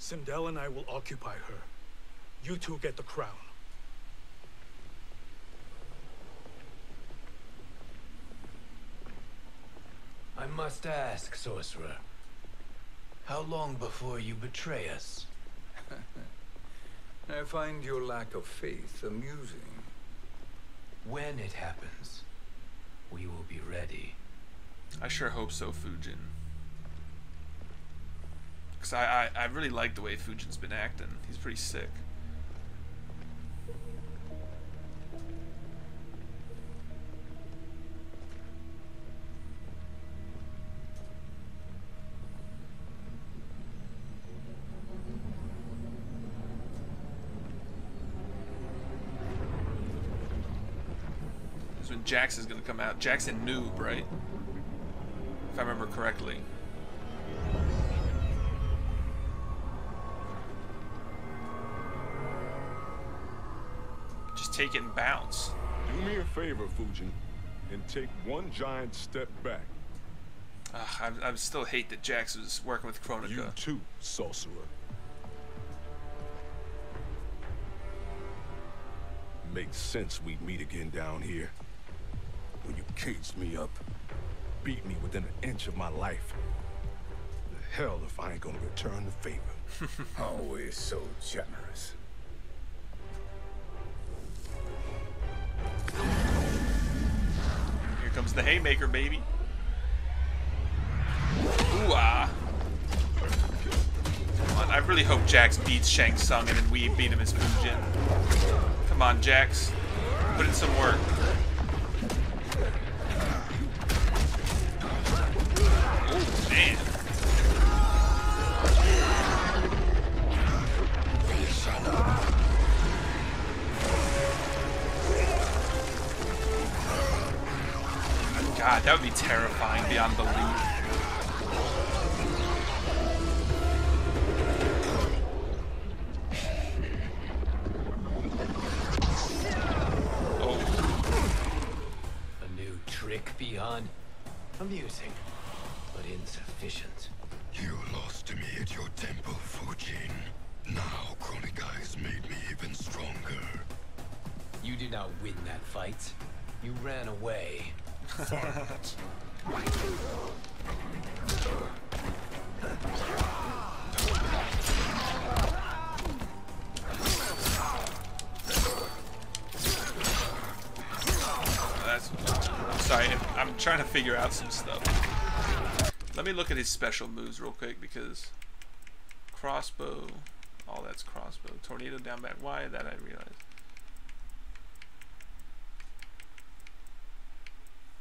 Sindel and I will occupy her. You two get the crown. I must ask, sorcerer. How long before you betray us? I find your lack of faith amusing. When it happens, we will be ready. I sure hope so, Fujin. Because I really like the way Fujin's been acting. He's pretty sick. When Jax is gonna come out. Jax and Noob, right? If I remember correctly. Just take it and bounce. Do me a favor, Fujin, and take one giant step back. I still hate that Jax was working with Kronika. You too, sorcerer. Makes sense we'd meet again down here. When you caged me up, beat me within an inch of my life. The hell if I ain't gonna return the favor. Always so generous. Here comes the haymaker, baby. Ooh ah. Come on, I really hope Jax beats Shang Tsung and then we beat him as Fujin. Come on, Jax. Put in some work. Oh, man. God, that would be terrifying beyond belief. Beyond amusing, but insufficient. You lost to me at your temple, Fujin. Now Kronika has made me even stronger. You did not win that fight. You ran away. Sorry, I'm trying to figure out some stuff. Let me look at his special moves real quick because crossbow, all that's crossbow. Tornado down back. Why that I realized.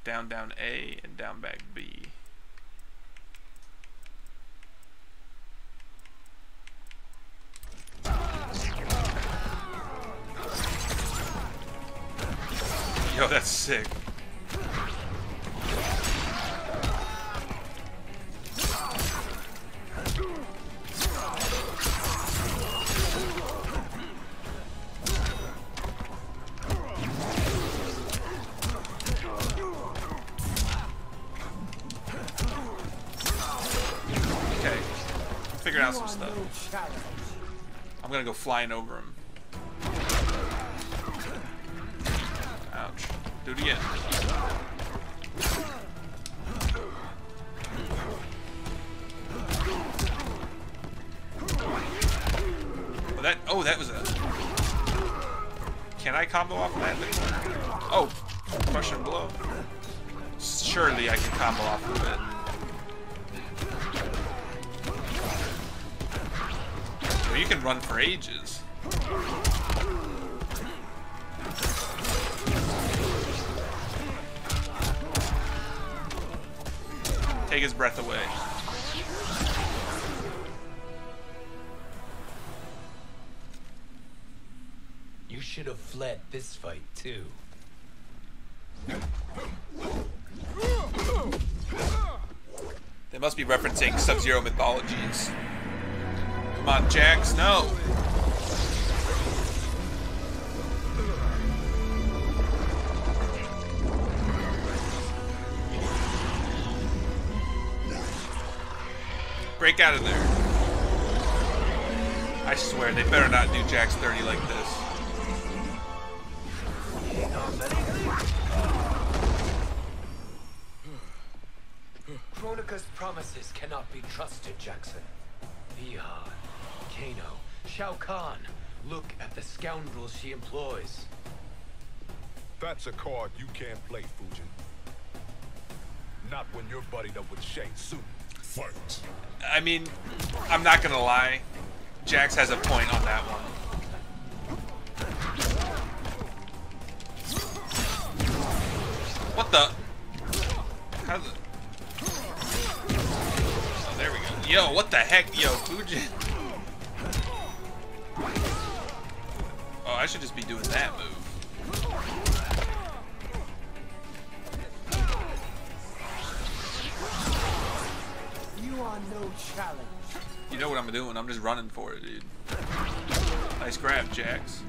Down down A and down back B. Yo, that's sick. Okay, figuring out some stuff. I'm gonna go flying over him. Ouch. Do it again. Oh, that was a... Can I combo off of that? Oh, crushing blow. Surely I can combo off of it. Well, you can run for ages. Take his breath away. You should have fled this fight too. They must be referencing Sub-Zero mythologies. Come on, Jax, no! Break out of there. swear, they better not do Jax 30 like this. Kronika's promises cannot be trusted, Jackson. Ihan, Kano, Shao Kahn. Look at the scoundrels she employs. That's a card you can't play, Fujin. Not when you're buddied up with Shang Tsung. Fight. I mean, I'm not gonna lie. Jax has a point on that one. What the? How the? Oh, there we go. Yo, what the heck? Yo, Fujin. Oh, I should just be doing that move. You are no challenge. You know what I'm doing? I'm just running for it, dude. Nice grab, Jax.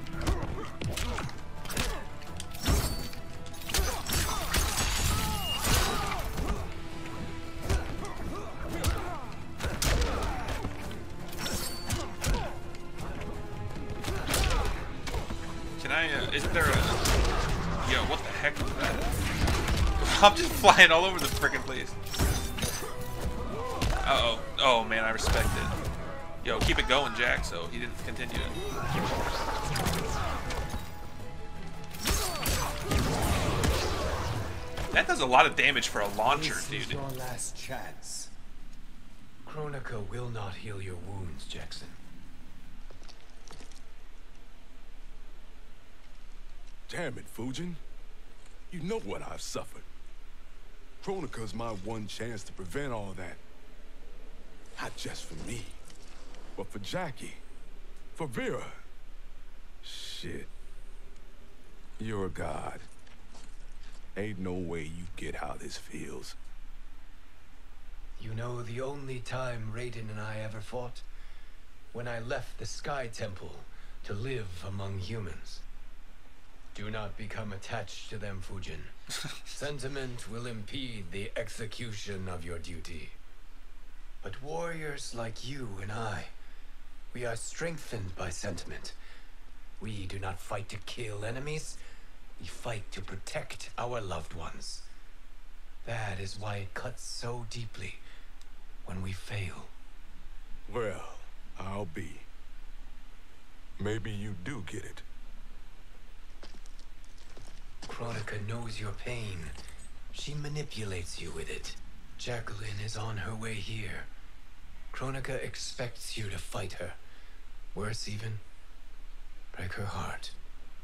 Can I, isn't there a... Yo, what the heck was that? I'm just flying all over the frickin' place. Uh-oh. Oh, man, I respect it. Yo, keep it going, Jack, so he didn't continue it. That does a lot of damage for a launcher, dude. This is your last chance. Kronika will not heal your wounds, Jackson. Damn it, Fujin. You know what I've suffered. Kronika's my one chance to prevent all that. Not just for me, but for Jackie, for Vera. Shit. You're a god. Ain't no way you get how this feels. You know the only time Raiden and I ever fought? When I left the Sky Temple to live among humans. Do not become attached to them, Fujin. Sentiment will impede the execution of your duty. But warriors like you and I, we are strengthened by sentiment. We do not fight to kill enemies. We fight to protect our loved ones. That is why it cuts so deeply when we fail. Well, I'll be. Maybe you do get it. Kronika knows your pain. She manipulates you with it. Jacqueline is on her way here. Kronika expects you to fight her. Worse even, break her heart.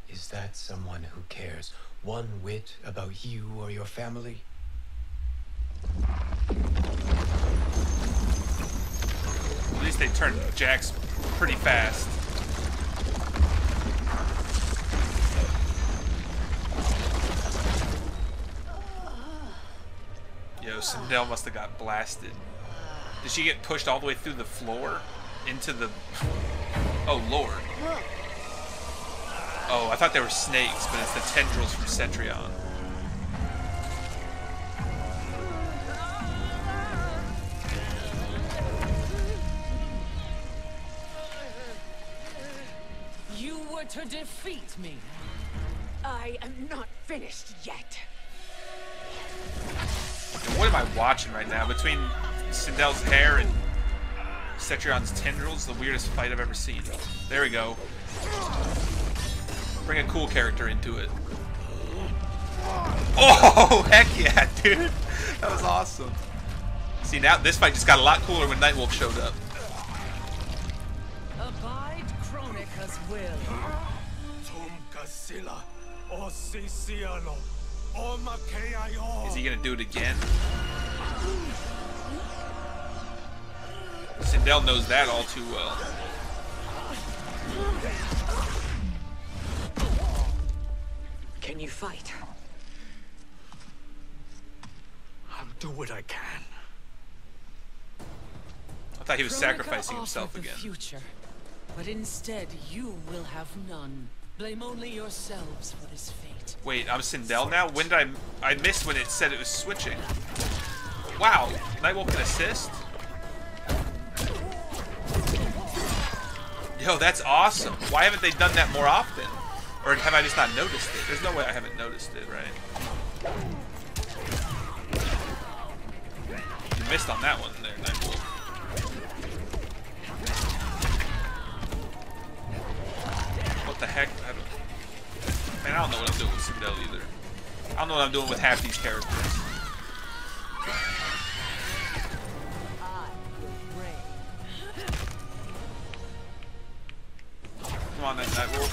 Is that someone who cares one whit about you or your family? At least they turned Jax pretty fast. Yo, Sindel must have got blasted. Did she get pushed all the way through the floor? Into the... Oh, Lord. Oh, I thought they were snakes, but it's the tendrils from Cetrion. You were to defeat me. I am not finished yet. And what am I watching right now? Between Sindel's hair and Cetrion's tendrils, the weirdest fight I've ever seen. There we go. Bring a cool character into it. Oh, heck yeah, dude. That was awesome. See, now this fight just got a lot cooler when Nightwolf showed up. Abide Kronika's will. Is he gonna do it again? Sindel knows that all too well. Can you fight? I'll do what I can. I thought he was Kronika sacrificing himself offered the again. future, but instead you will have none. Blame only yourselves for this fate. Wait, I'm Sindel now? When did I missed when it said it was switching. Wow, Nightwolf can assist? Yo, that's awesome. Why haven't they done that more often? Or have I just not noticed it? There's no way I haven't noticed it, right? You missed on that one there, Nightwolf. What the heck? Man, I don't know what I'm doing with Citadel either. I don't know what I'm doing with half these characters. Come on then, Nightwolf.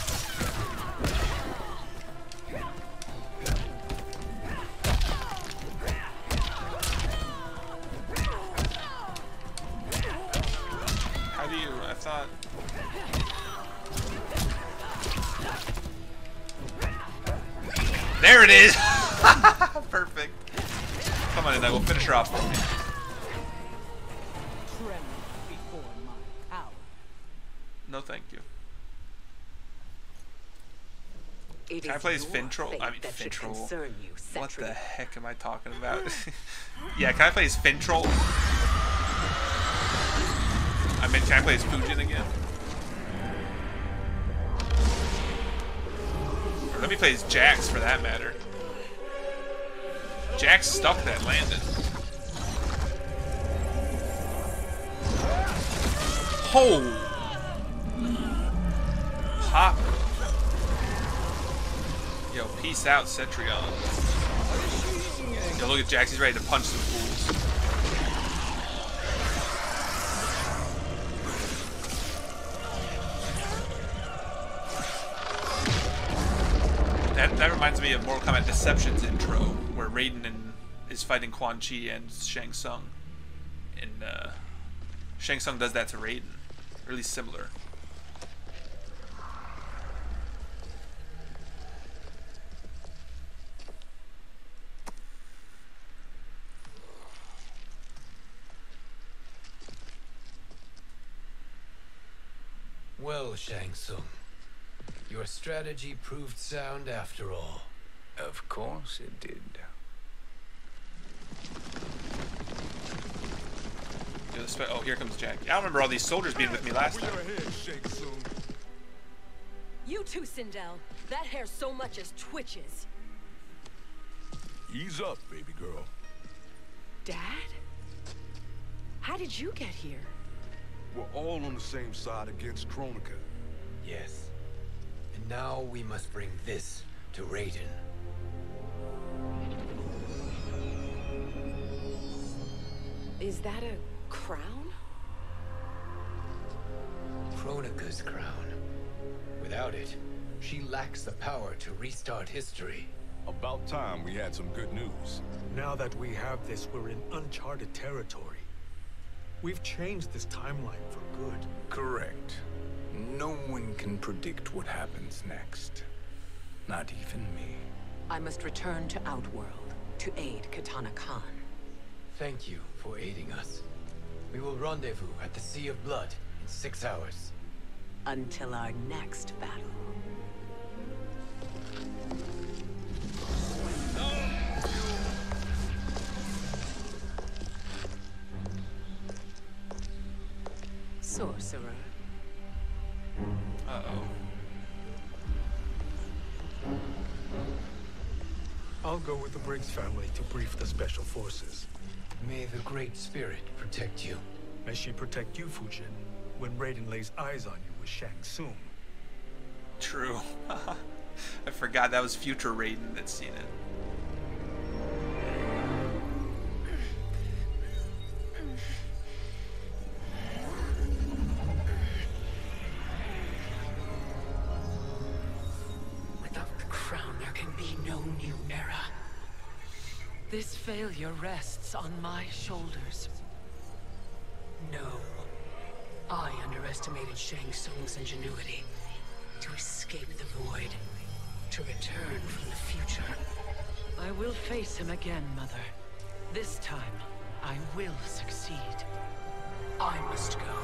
How do you? I thought. There it is! Perfect. Come on in, Nightwolf. Finish her off for me. No, thank you. Can I play as Fintroll? I mean, Fintroll. What the heck am I talking about? Yeah, can I play as Fintroll? I mean, can I play as Fujin again? Or let me play as Jax for that matter. Jax stuck that landing. Oh! Pop. Yo, peace out, Cetrion. Yo, look at Jax. He's ready to punch some fools. That reminds me of Mortal Kombat Deception's intro, where Raiden is fighting Quan Chi and Shang Tsung. And Shang Tsung does that to Raiden. Really similar. Well, Shang Tsung, your strategy proved sound after all. Of course it did. Oh, here comes Jack. I don't remember all these soldiers being with me last time. You too, Sindel. That hair so much as twitches. Ease up, baby girl. Dad? How did you get here? We're all on the same side against Kronika. Yes. And now we must bring this to Raiden. Is that a crown? Kronika's crown. Without it, she lacks the power to restart history. About time we had some good news. Now that we have this, we're in uncharted territory. We've changed this timeline for good. Correct. No one can predict what happens next. Not even me. I must return to Outworld to aid Katana Khan. Thank you for aiding us. We will rendezvous at the Sea of Blood in 6 hours. Until our next battle. Sorcerer. Uh-oh. I'll go with the Briggs family to brief the special forces. May the Great Spirit protect you. May she protect you, Fujin, when Raiden lays eyes on you with Shang Tsung. True. I forgot that was future Raiden that's seen it. Without the crown, there can be no new era. This failure rests on my shoulders. No. I underestimated Shang Tsung's ingenuity. To escape the void. To return from the future. I will face him again, Mother. This time, I will succeed. I must go.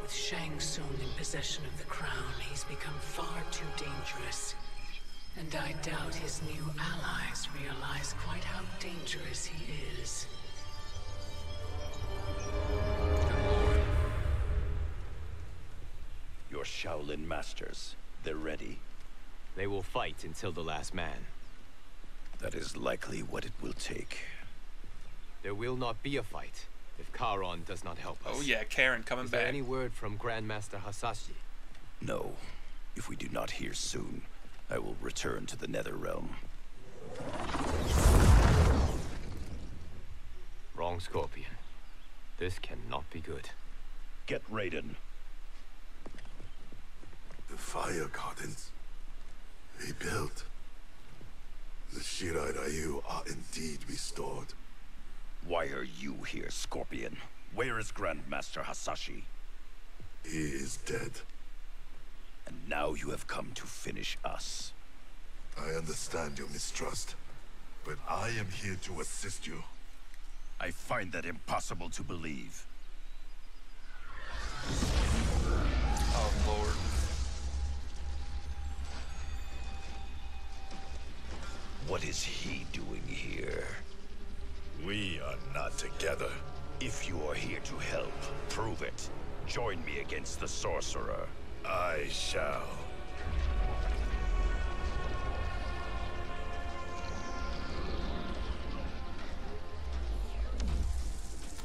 With Shang Tsung in possession of the crown, he's become far too dangerous. And I doubt his new allies realize quite how dangerous he is. Shaolin masters. They're ready. They will fight until the last man. That is likely what it will take. There will not be a fight if Charon does not help us. Oh yeah, Karen coming Is back. there any word from Grandmaster Hasashi? No. If we do not hear soon, I will return to the Netherrealm. Wrong, Scorpion. This cannot be good. Get Raiden. The fire gardens rebuilt. The Shirai Ryu are indeed restored. Why are you here, Scorpion? Where is Grandmaster Hasashi? He is dead. And now you have come to finish us. I understand your mistrust, but I am here to assist you. I find that impossible to believe. Oh Lord. What is he doing here? We are not together. If you are here to help, prove it. Join me against the sorcerer. I shall.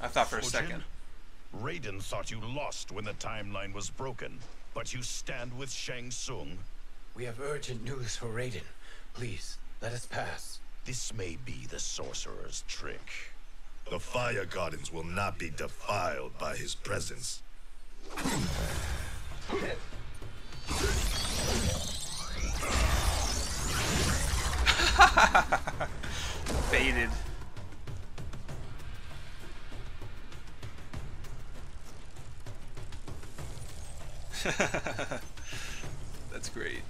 I thought for a Fujin, second. Raiden thought you lost when the timeline was broken, but you stand with Shang Tsung. We have urgent news for Raiden. Please, let us pass. This may be the sorcerer's trick. The fire gardens will not be defiled by his presence. Baited. That's great.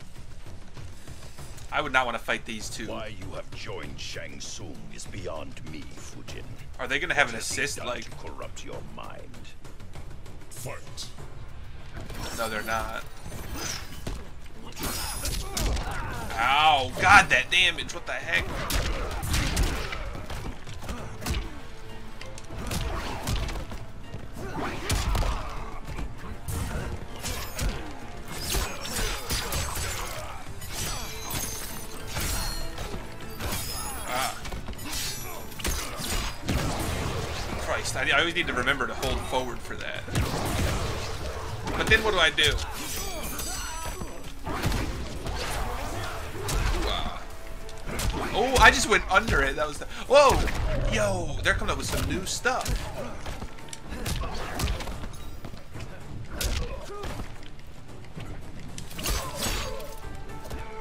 I would not want to fight these two. Why you have joined Shang Tsung is beyond me, Fujin. Are they gonna have What an has he assist done like? to corrupt your mind? Fight. No, they're not. Ow! God, that damage! What the heck? Christ, I always need to remember to hold forward for that. But then what do I do? Oh, I just went under it. That was the... Whoa! Yo, they're coming up with some new stuff.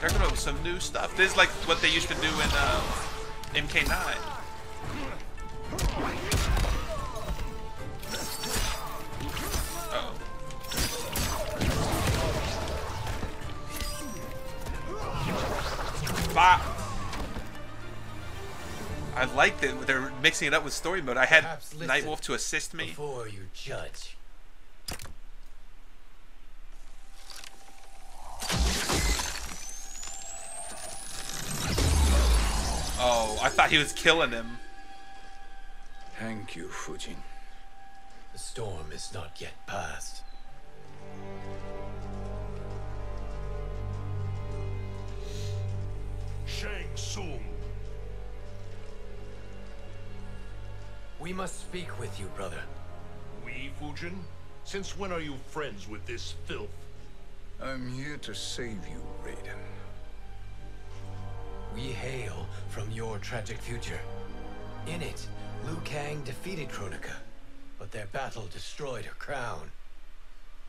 They're coming up with some new stuff. This is like what they used to do in MK9. Uh-oh. Bah! I like that they're mixing it up with story mode. I had Nightwolf to assist me. Before you judge. Oh, I thought he was killing him. Thank you, Fujin. The storm is not yet past. Shang Tsung. We must speak with you, brother. We, Fujin? Since when are you friends with this filth? I'm here to save you, Raiden. We hail from your tragic future. In it, Liu Kang defeated Kronika, but their battle destroyed her crown.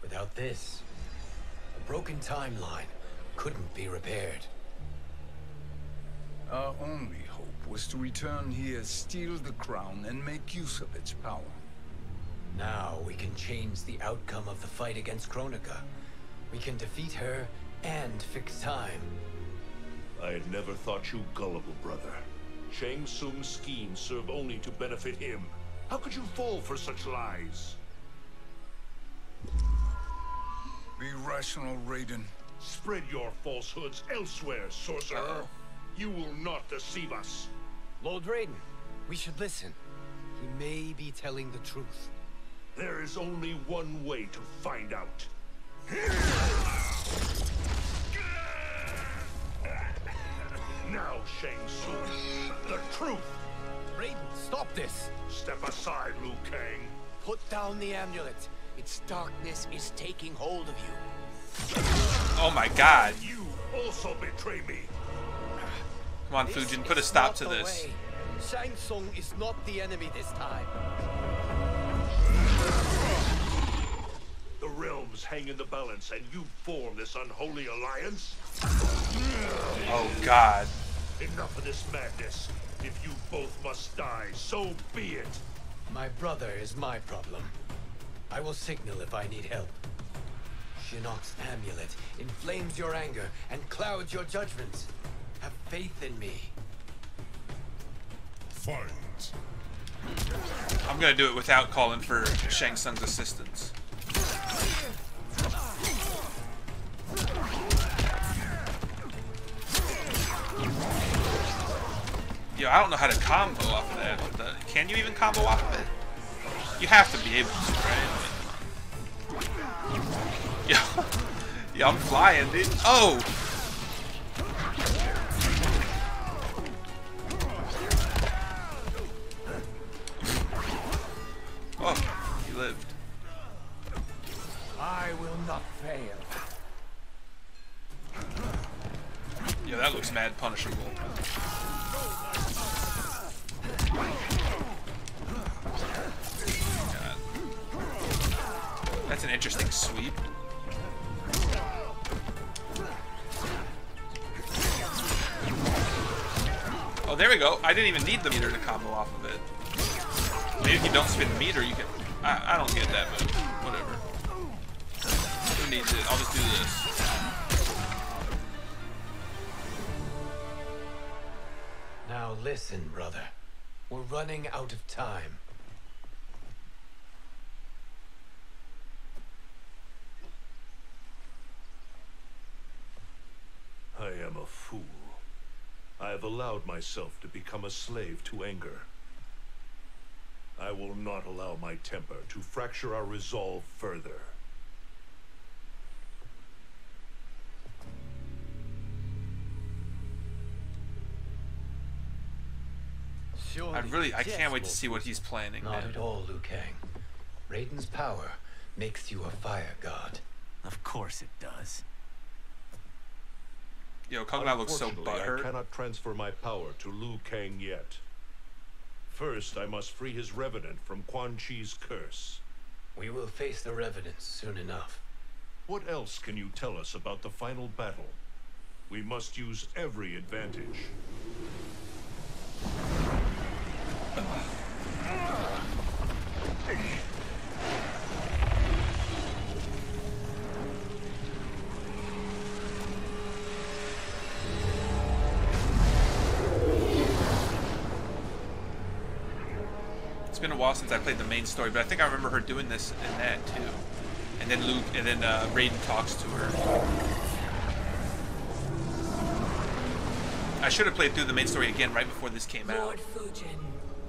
Without this, a broken timeline couldn't be repaired. Our only hope was to return here, steal the crown, and make use of its power. Now we can change the outcome of the fight against Kronika. We can defeat her and fix time. I had never thought you gullible, brother. Shang Tsung's schemes serve only to benefit him. How could you fall for such lies? Be rational, Raiden. Spread your falsehoods elsewhere, sorcerer. You will not deceive us. Lord Raiden, we should listen. He may be telling the truth. There is only one way to find out. down the amulet. Its darkness is taking hold of you. Oh my god. You also betray me. Come on, Fujin, put a stop to this. Shang Tsung is not the enemy this time. The realms hang in the balance, and you form this unholy alliance? Oh god. Enough of this madness. If you both must die, so be it. My brother is my problem. I will signal if I need help. Shinnok's amulet inflames your anger and clouds your judgments. Have faith in me. Fight. I'm gonna do it without calling for Shang Tsung's assistance. Yo, I don't know how to combo off of that. Can you even combo off of it? You have to be able to, right? Yo, yo, I'm flying, dude. Oh! Oh, he lived. I will not fail. Yo, that looks mad punishable. God. That's an interesting sweep. Oh, there we go. I didn't even need the meter to combo off of it. Maybe if you don't spin the meter, you can... I don't get that, but whatever. Who needs it? I'll just do this. Now listen, brother. We're running out of time. I am a fool. I have allowed myself to become a slave to anger. I will not allow my temper to fracture our resolve further. I can't wait to see what he's planning. Not man. at all, Liu Kang. Raiden's power makes you a fire god. Of course it does. Yo, Kung Lao looks so Unfortunately, butthurt. I cannot transfer my power to Liu Kang yet. First, I must free his revenant from Quan Chi's curse. We will face the Revenants soon enough. What else can you tell us about the final battle? We must use every advantage. It's been a while since I played the main story, but I think I remember her doing this in that too. And then Raiden talks to her. I should have played through the main story again right before this came out. Lord Fujin,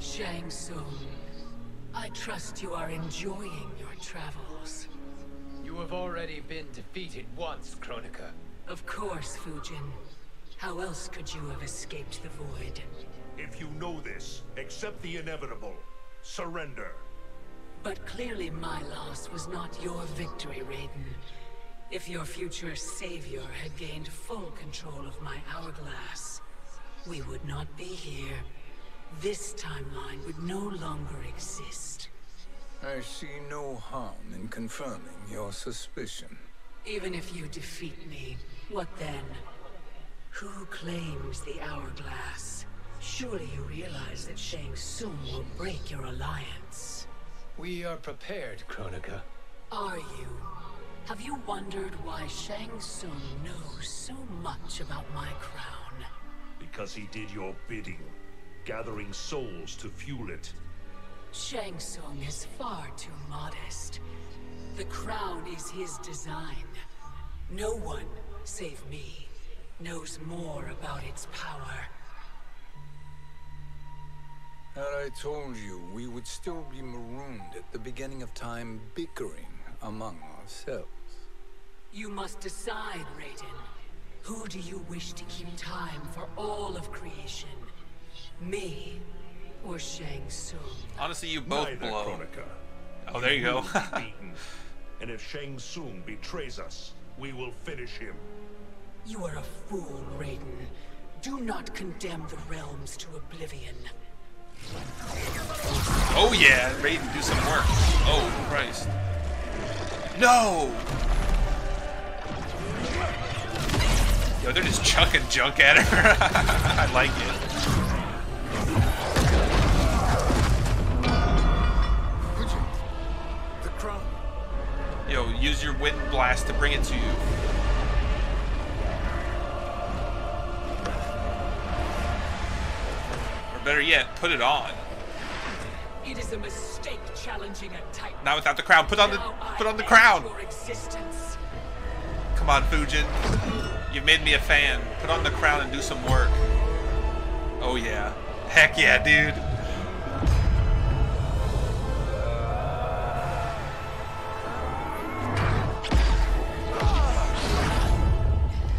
Shang Tsung, I trust you are enjoying your travels. You have already been defeated once, Kronika. Of course, Fujin. How else could you have escaped the void? If you know this, accept the inevitable. Surrender. But clearly my loss was not your victory, Raiden. If your future savior had gained full control of my hourglass, we would not be here. This timeline would no longer exist. I see no harm in confirming your suspicion. Even if you defeat me, what then? Who claims the hourglass? Surely you realize that Shang Tsung will break your alliance. We are prepared, Kronika. Are you? Have you wondered why Shang Tsung knows so much about my crown? Because he did your bidding, gathering souls to fuel it. Shang Tsung is far too modest. The crown is his design. No one, save me, knows more about its power. Had I told you, we would still be marooned at the beginning of time, bickering among ourselves. You must decide, Raiden. Who do you wish to keep time for all of creation? Me or Shang Tsung? Honestly, you both Neither, blow. Kronika. Oh, there you go. will be beaten. And if Shang Tsung betrays us, we will finish him. You are a fool, Raiden. Do not condemn the realms to oblivion. Oh yeah, Raiden, do some work. Oh Christ. No! Yo, they're just chucking junk at her. I like it. The crown. Yo, use your wind blast to bring it to you. Or better yet, put it on. It is a mistake challenging a Titan. Not without the crown. Put on the crown. Your existence. Come on, Fujin. You've made me a fan. Put on the crown and do some work. Oh yeah. Heck yeah, dude.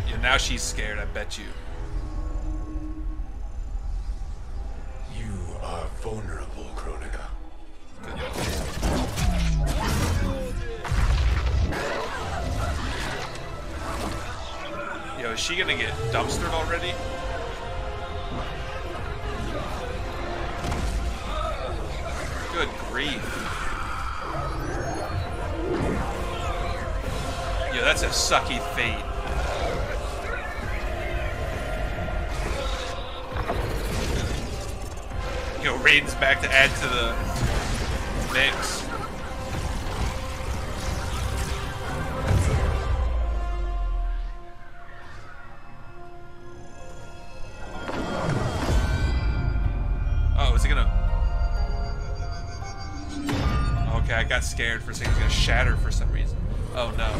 Yeah, now she's scared, I bet you. You are vulnerable, Kronika. Yo, is she gonna get dumpstered already? Good grief. Yo, that's a sucky fate. Yo, Raiden's back to add to the mix. Oh, is it gonna... Okay, I got scared for a second. It's gonna shatter for some reason. Oh no.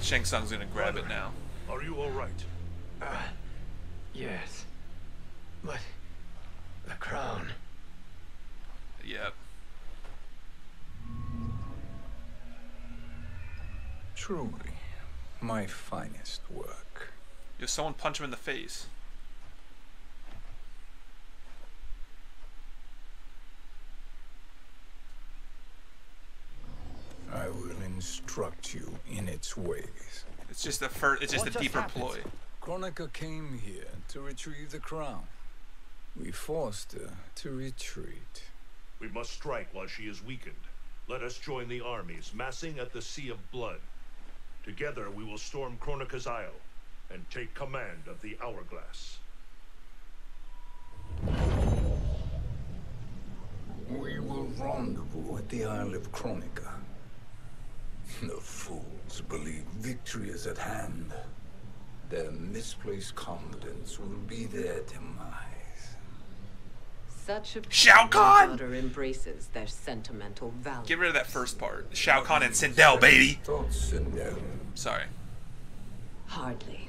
Shang Tsung's gonna grab it now. Are you alright? Yes. But the crown. Yep. Truly, my finest work. Yo, someone punch him in the face. I will instruct you in its ways. It's just a deeper ploy. Kronika came here to retrieve the crown. We forced her to retreat. We must strike while she is weakened. Let us join the armies, massing at the Sea of Blood. Together we will storm Kronika's Isle and take command of the Hourglass. We will rendezvous at the Isle of Kronika. The fools believe victory is at hand. Their misplaced confidence will be their demise. Such a Shao Kahn! daughter embraces their sentimental values. Get rid of that first part. Shao Kahn and Sindel, baby. Thoughts, Sindel. Sorry. Hardly.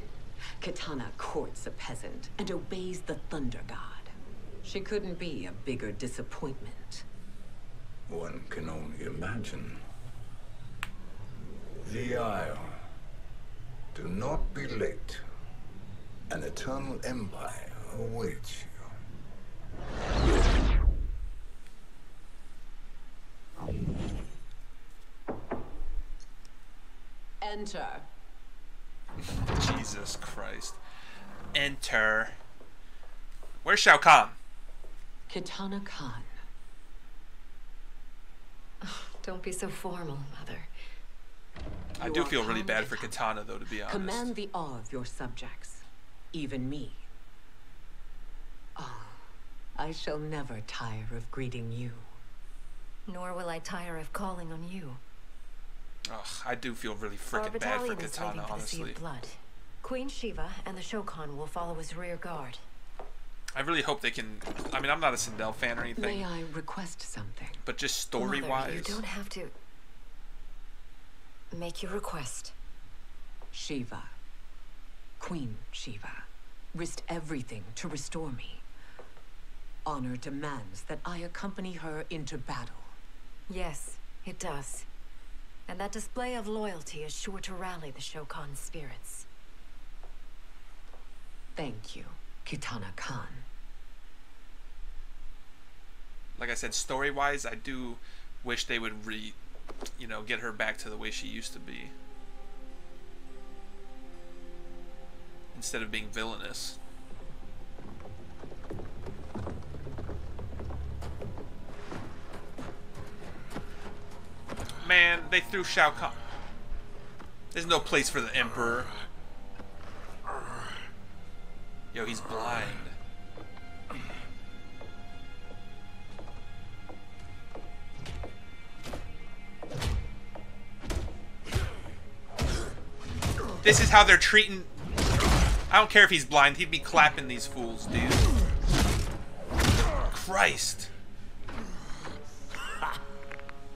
Kitana courts a peasant and obeys the Thunder God. She couldn't be a bigger disappointment. One can only imagine. The Isle. Do not be late. An eternal empire awaits you. Enter. Jesus Christ. Enter. Where's Shao Kahn? Kitana Khan. Oh, don't be so formal, Mother. I do feel really bad for Kitana, though, to be honest. Command the awe of your subjects, even me. Oh, I shall never tire of greeting you. Nor will I tire of calling on you. Ugh, I do feel really Our freaking bad for battalion is leaving Kitana, for the Sea honestly. of Blood. Queen Shiva and the Shokan will follow as rear guard. I really hope they can... I mean, I'm not a Sindel fan or anything. May I request something? But just Mother, story-wise... you don't have to... make your request. Shiva. Queen Shiva. Risked everything to restore me. Honor demands that I accompany her into battle. Yes, it does. And that display of loyalty is sure to rally the Shokan's spirits. Thank you, Kitana Khan. Like I said, story-wise, I do wish they would get her back to the way she used to be. Instead of being villainous. Man, they threw Shao Kahn. There's no place for the Emperor. Yo, he's blind. This is how they're treating... I don't care if he's blind, he'd be clapping these fools, dude. Christ.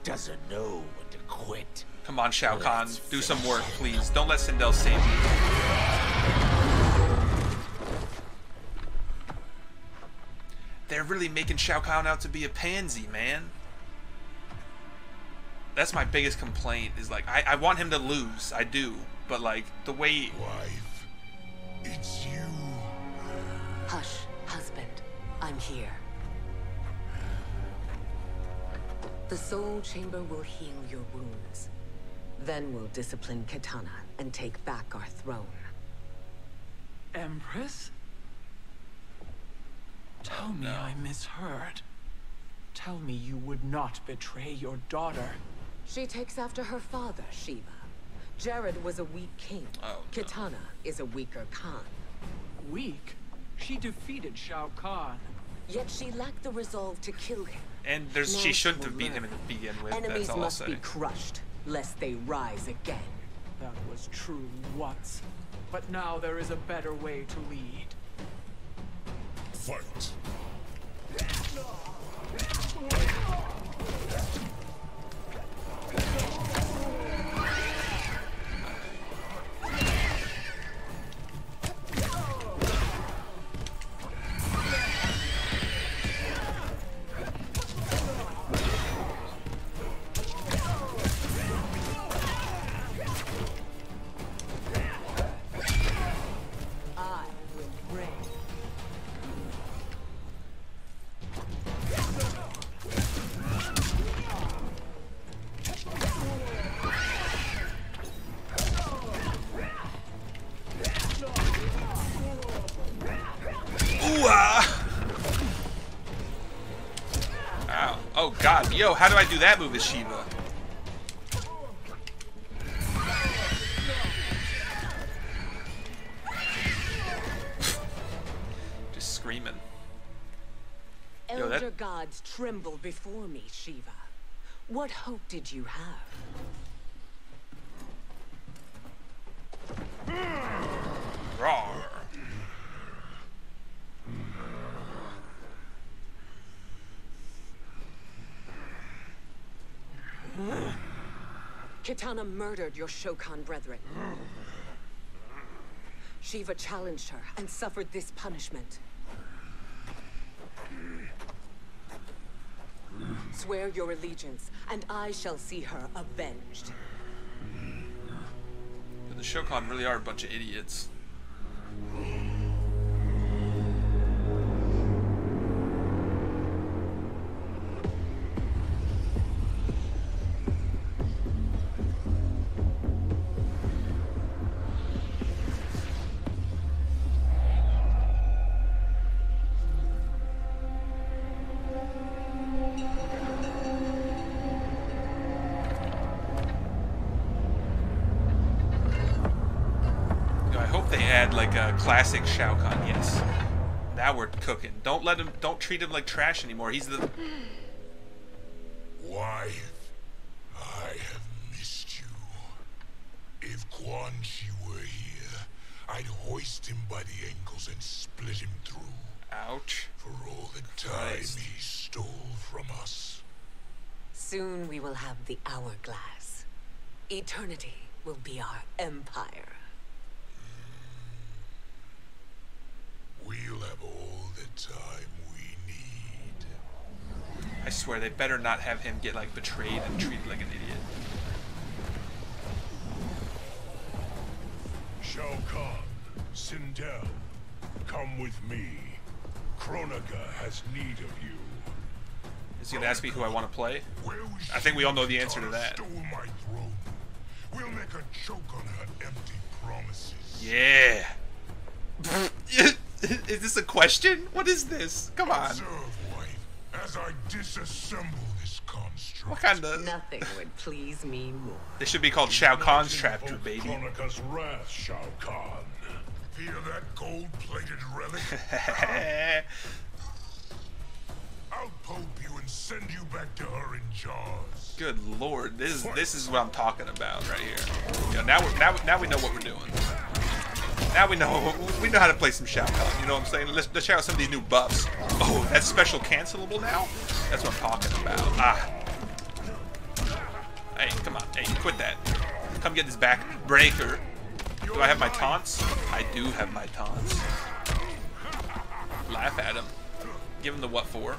Doesn't know when to quit. Come on, Shao Kahn. Do some work, please. Don't let Sindel save you. They're really making Shao Kahn out to be a pansy, man. That's my biggest complaint, is like, I want him to lose. I do. But like, the way... Wife, it's you. Hush, husband. I'm here. The soul chamber will heal your wounds. Then we'll discipline Kitana and take back our throne. Empress? Tell me I misheard. Tell me you would not betray your daughter. She takes after her father, Shiva. Jared was a weak king. Kitana is a weaker Khan. Weak? She defeated Shao Kahn. Yet she lacked the resolve to kill him. And she shouldn't have beat him to begin with. Enemies that's all must I'll say. be crushed, lest they rise again. That was true once. But now there is a better way to lead. Fight. Ow. Oh god, yo, how do I do that move as Shiva? Just screaming. Yo, Elder gods tremble before me, Shiva. What hope did you have? Wrong. Kitana murdered your Shokan brethren. Shiva challenged her and suffered this punishment. Swear your allegiance, and I shall see her avenged. But the Shokan really are a bunch of idiots. Like a classic Shao Kahn, yes. Now we're cooking. Don't treat him like trash anymore. He's the... Wife, I have missed you. If Quan Chi were here, I'd hoist him by the ankles and split him through. Ouch. For all the time he stole from us. Soon we will have the hourglass. Eternity will be our empire. We'll have all the time we need. I swear they better not have him get like betrayed and treated like an idiot. Shao Kahn, Sindel, come with me. Kronika has need of you. Is he gonna ask me who I want to play? I think we all know the answer to that. We'll make a choke on her empty promises. Yeah. Is this a question? What is this? Come on. Observe, wife, as I disassemble this construct. What kind of... Nothing would please me more. They should be called Shao Kahn's chapter, baby. Kronika's wrath, Shao Kahn. Feel that gold-plated relic? I'll pope you and send you back to her in jars. Good lord, this is what I'm talking about right here. You know, now we know what we're doing. Now we know how to play some Shao Kahn. You know what I'm saying? Let's check out some of these new buffs. Oh, that's special cancelable now. That's what I'm talking about. Ah. Hey, come on. Hey, quit that. Come get this back breaker. Do I have my taunts? I do have my taunts. Laugh at him. Give him the what for.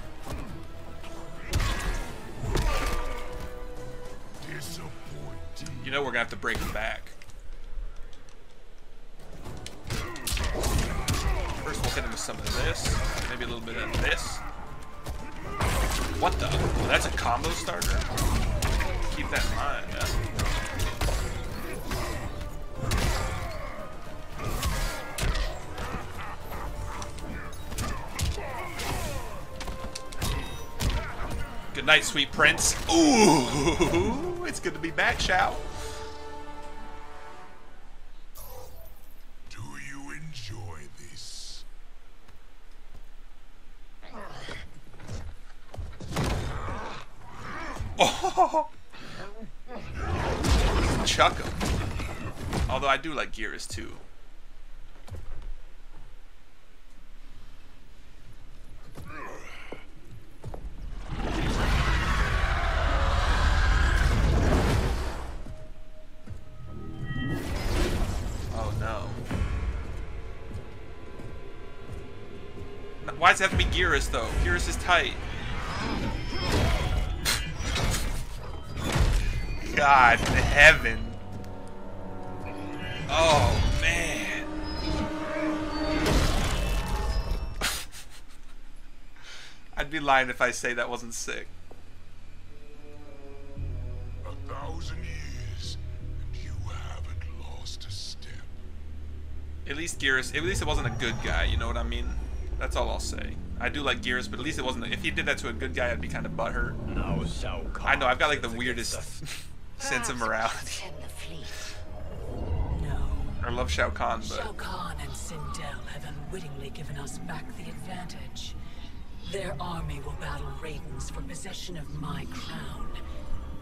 You know we're gonna have to break him back. First we'll hit him with some of this. Maybe a little bit of this. What the? Oh, that's a combo starter? Keep that in mind, yeah. Good night, sweet prince. Ooh, it's good to be back, Shao. Do you enjoy this? Oh, chuck him. Although I do like Geras too. Why does it have to be Geras though? Geras is tight. God in heaven. Oh man. I'd be lying if I say that wasn't sick. 1,000 years and you haven't lost a step. At least Geras, at least it wasn't a good guy, you know what I mean? That's all I'll say. I do like Geras, but at least it wasn't. If he did that to a good guy, I'd be kind of butthurt. Now Shao Kahn. I know. I've got like the weirdest sense of morality. No. I love Shao Kahn, but Shao Kahn and Sindel have unwittingly given us back the advantage. Their army will battle Raidens for possession of my crown,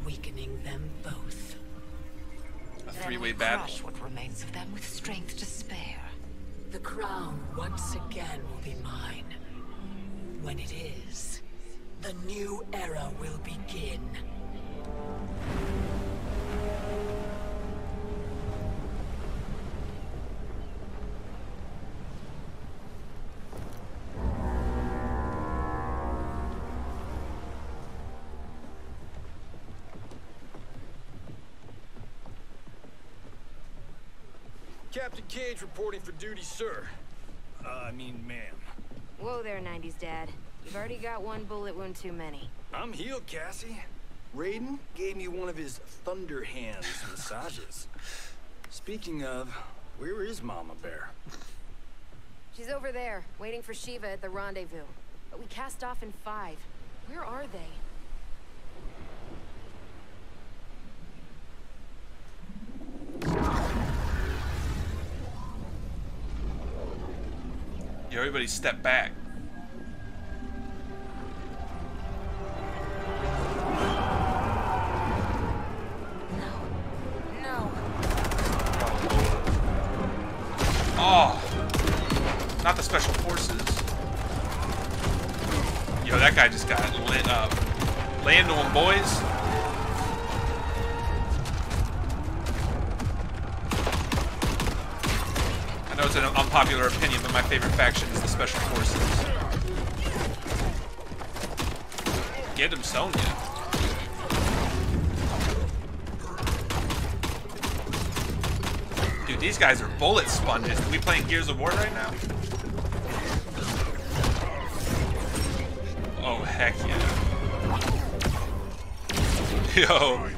weakening them both. A three-way battle. Crush what remains of them with strength to spare. The crown once again will be mine. When it is, the new era will begin. Captain Cage reporting for duty, sir. I mean, ma'am. Whoa there, 90s dad. You've already got one bullet wound too many. I'm healed, Cassie. Raiden gave me one of his Thunder Hands massages. Speaking of, where is Mama Bear? She's over there, waiting for Shiva at the rendezvous. But we cast off in 5. Where are they? Yo, everybody step back. No. Oh, not the special forces. Yo, that guy just got lit up. Lay into him, boys. I know it's an unpopular opinion, but my favorite faction is the Special Forces. Get him, Sonya. Dude, these guys are bullet sponges. Are we playing Gears of War right now? Oh, heck yeah. Yo.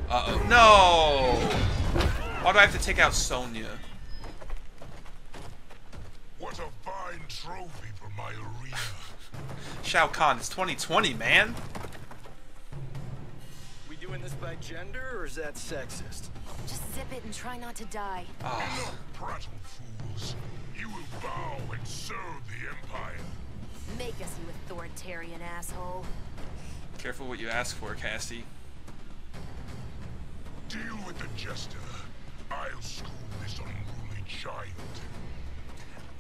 Uh-oh. No! Why do I have to take out Sonya? What a fine trophy for my arena. Shao Kahn, it's 2020, man. We doing this by gender, or is that sexist? Just zip it and try not to die. Enough prattle, fools. You will bow and serve the Empire. Make us, you authoritarian asshole. Careful what you ask for, Cassie. Deal with the jester. I'll school this unruly child.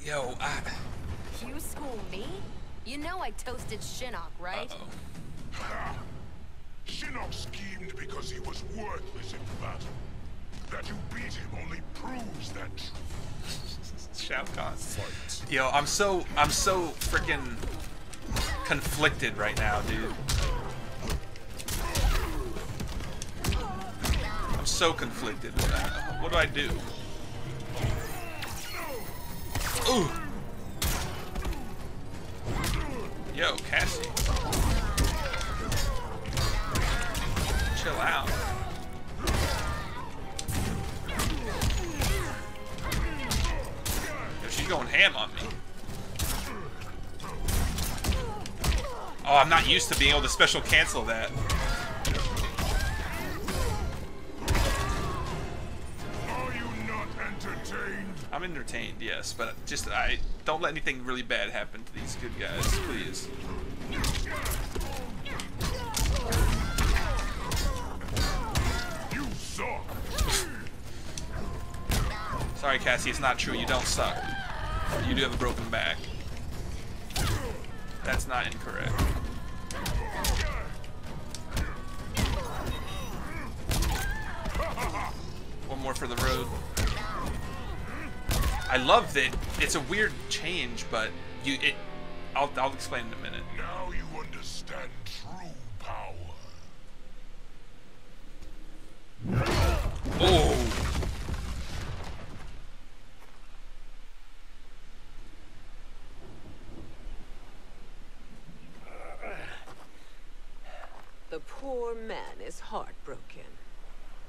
Yo, You school me? You know I toasted Shinnok, right? Ha! Shinnok schemed because he was worthless in battle. That you beat him only proves that truth. Shao Kahn. Yo, I'm so freaking conflicted right now, dude. I'm so conflicted. What do I do? Ooh. Yo, Cassie. Chill out. Yo, she's going ham on me. Oh, I'm not used to being able to special cancel that. Are you not entertained? I'm entertained, yes, but just don't let anything really bad happen to these good guys, please. You suck. Sorry, Cassie, it's not true. You don't suck. You do have a broken back. That's not incorrect. One more for the road. I love that. It's a weird change, but I'll explain in a minute. Now you understand true power. Oh. The poor man is heartbroken.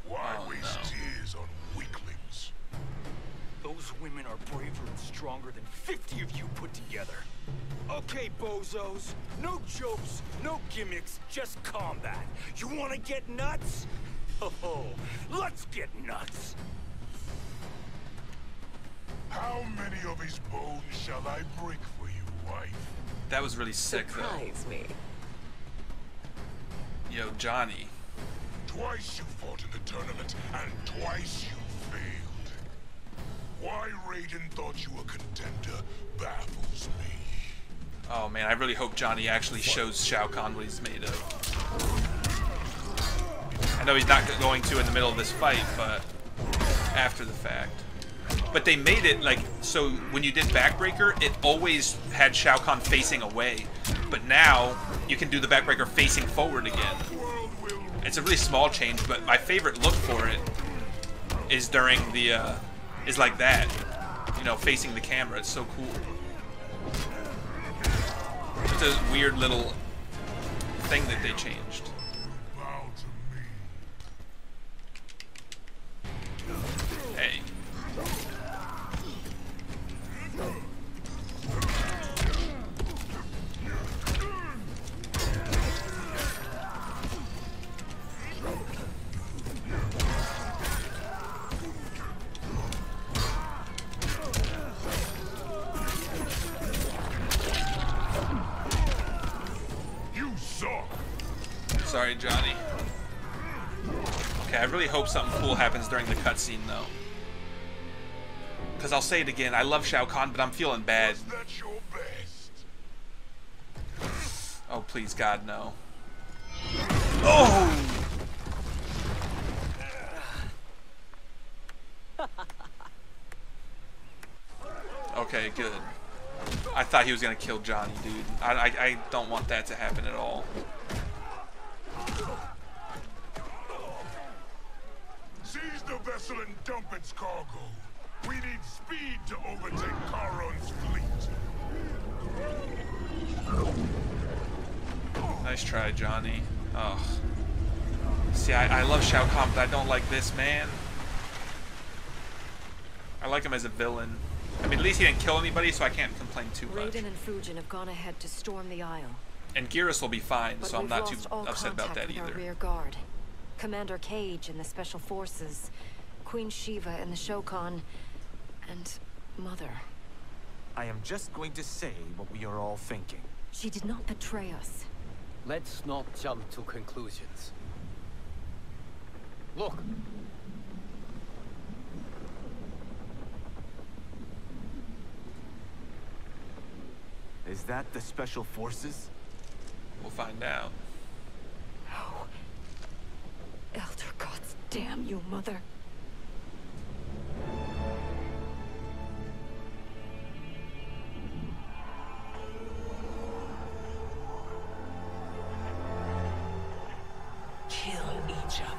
Why waste tears on weaklings? Those women are braver and stronger than 50 of you put together. Okay, bozos. No jokes, no gimmicks, just combat. You want to get nuts? Oh, let's get nuts. How many of his bones shall I break for you, wife? That was really sick, Surprise though. me. Yo, Johnny. Twice you fought in the tournament, and twice you failed. Why Raiden thought you a contender baffles me. Oh man, I really hope Johnny actually shows Shao Kahn what he's made of. I know he's not going to in the middle of this fight, but after the fact. But they made it like, so when you did Backbreaker, it always had Shao Kahn facing away. But now, you can do the Backbreaker facing forward again. It's a really small change, but my favorite look for it is during the, is like that. You know, facing the camera. It's so cool. It's a weird little thing that they changed. Hey. Sorry, Johnny. Okay, I really hope something cool happens during the cutscene, though. Because I'll say it again, I love Shao Kahn, but I'm feeling bad. Oh, please, God, no. Oh! Okay, good. I thought he was gonna kill Johnny, dude. I don't want that to happen at all. Seize the vessel and dump its cargo. We need speed to overtake Charon's fleet. Nice try, Johnny. Oh. See, I love Shao Kahn, but I don't like this man. I like him as a villain. I mean, at least he didn't kill anybody, so I can't complain too much. Raiden and Fujin have gone ahead to storm the Isle. And Geras will be fine, But so I'm we've not too lost all upset about that contact with either. our rear guard. Commander Cage and the Special Forces, Queen Shiva and the Shokan, and Mother. I am just going to say what we are all thinking. She did not betray us. Let's not jump to conclusions. Look. Is that the Special Forces? We'll find out. Oh. Elder gods, damn you, Mother. Kill each other.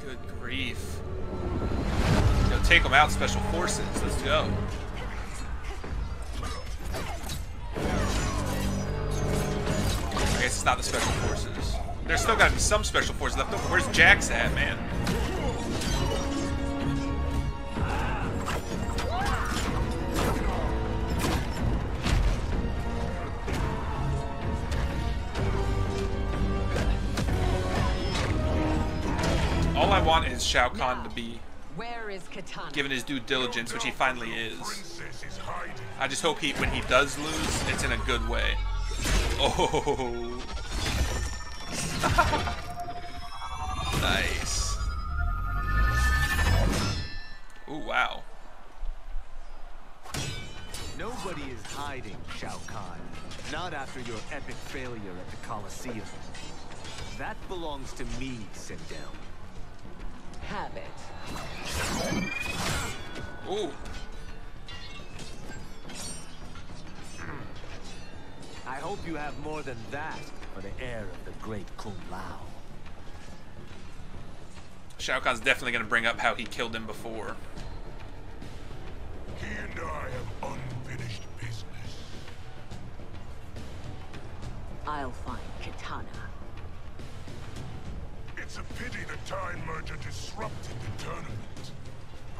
Good grief. Yo, take them out, Special Forces. Let's go. I guess it's not the Special Forces. There's still gotta be some Special Forces left over. Where's Jax at, man? All I want is Shao Kahn to be Where is Kitana? given his due diligence, which he finally is. I just hope when he does lose, it's in a good way. Oh. Nice. Ooh, wow. Nobody is hiding, Shao Kahn. Not after your epic failure at the Colosseum. That belongs to me, Sindel. Have it. Ooh. I hope you have more than that for the heir of the great Kung Lao. Shao Kahn's definitely going to bring up how he killed him before. He and I have unfinished business. I'll find Kitana. It's a pity the Time Merger disrupted the tournament.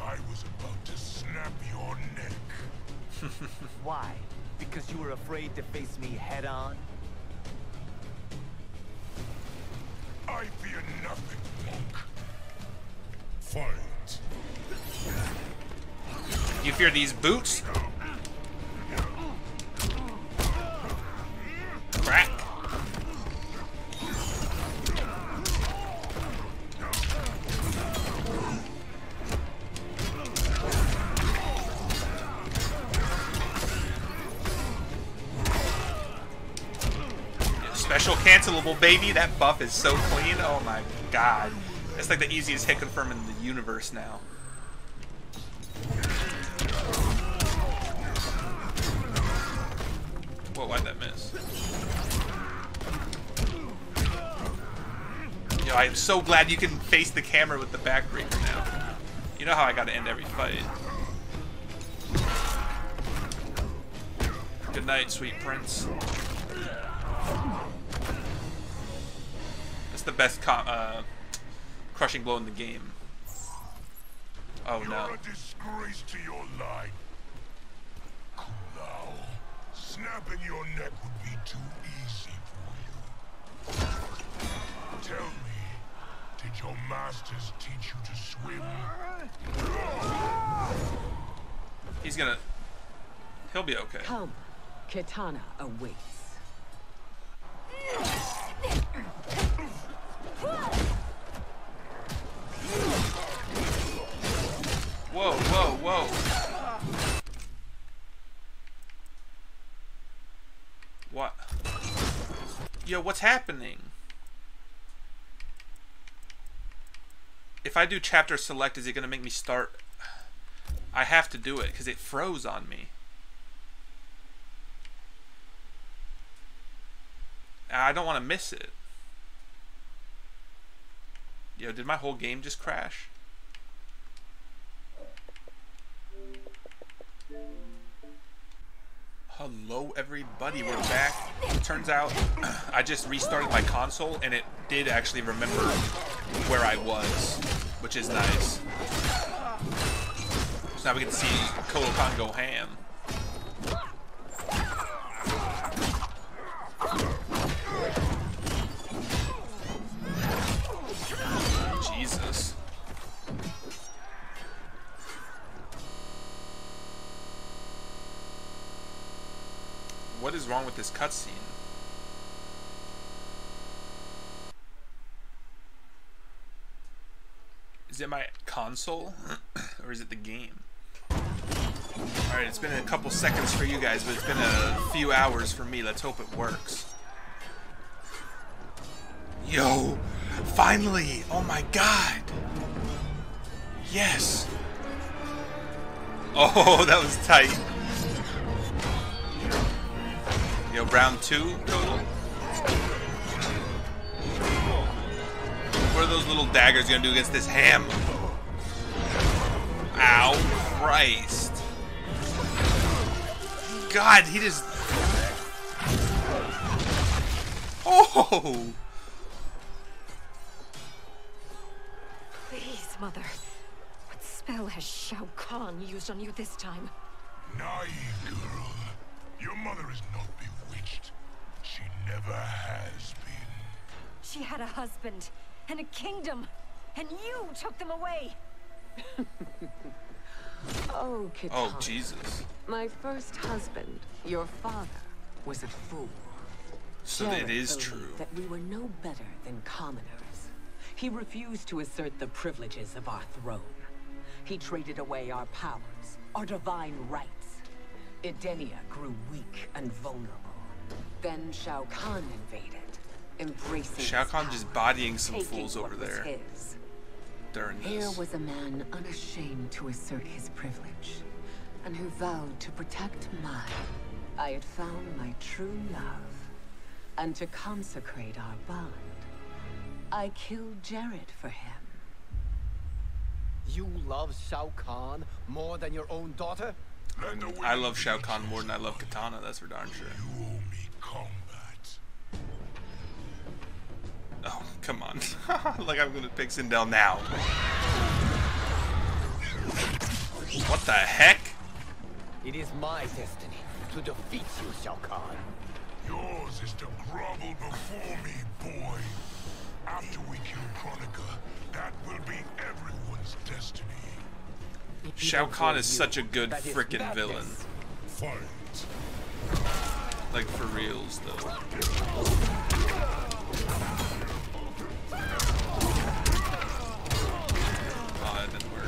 I was about to snap your neck. Why? Because you were afraid to face me head-on? I fear nothing, monk. Fight. You fear these boots? Crack. Special cancelable, baby. That buff is so clean. Oh my god. It's like the easiest hit confirm in the universe now. Whoa, why'd that miss? Yo, I am so glad you can face the camera with the backbreaker now. You know how I gotta end every fight. Good night, sweet prince. That's the best crushing blow in the game. Oh no. You're a disgrace to your line. Kung Lao, snapping your neck would be too easy for you. Tell me, did your masters teach you to swim? He'll be okay. Come, Kitana awaits. Whoa, whoa, whoa. What? Yo, what's happening? If I do chapter select, is it gonna make me start? I have to do it because it froze on me. I don't want to miss it. Yo, did my whole game just crash? Hello everybody, we're back. Turns out I just restarted my console and it did actually remember where I was, which is nice. So now we can see Kotal Khan go ham. Jesus. What is wrong with this cutscene? Is it my console? Or is it the game? Alright, it's been a couple seconds for you guys, but it's been a few hours for me. Let's hope it works. Yo! Finally! Oh my god! Yes! Oh, that was tight. Yo, round 2 total? What are those little daggers gonna do against this ham? Ow, Christ. God, he just... Oh! Please, Mother. What spell has Shao Kahn used on you this time? Naive girl. Your mother is not bewitched. She never has been. She had a husband and a kingdom, and you took them away. Oh, Kitana. Oh, Jesus. My first husband, your father, was a fool. So Jared it is believed true. that we were no better than commoners. He refused to assert the privileges of our throne. He traded away our powers, our divine rights. Edenia grew weak and vulnerable. Then Shao Kahn invaded, embracing Shao Kahn his just power, bodying some taking fools over what was there. his. During Here this. was a man unashamed to assert his privilege, and who vowed to protect mine. I had found my true love, and to consecrate our bond, I killed Jared for him. You love Shao Kahn more than your own daughter? I love Shao Kahn more than I love Katana, that's for darn sure. You owe me combat. Oh, come on. Like I'm gonna pick Sindel now. What the heck? It is my destiny to defeat you, Shao Kahn. Yours is to grovel before me, boy. After we kill Kronika, that will be everyone's destiny. Shao Kahn is such a good frickin' villain. Fight. Like for reals though. Oh, that didn't work.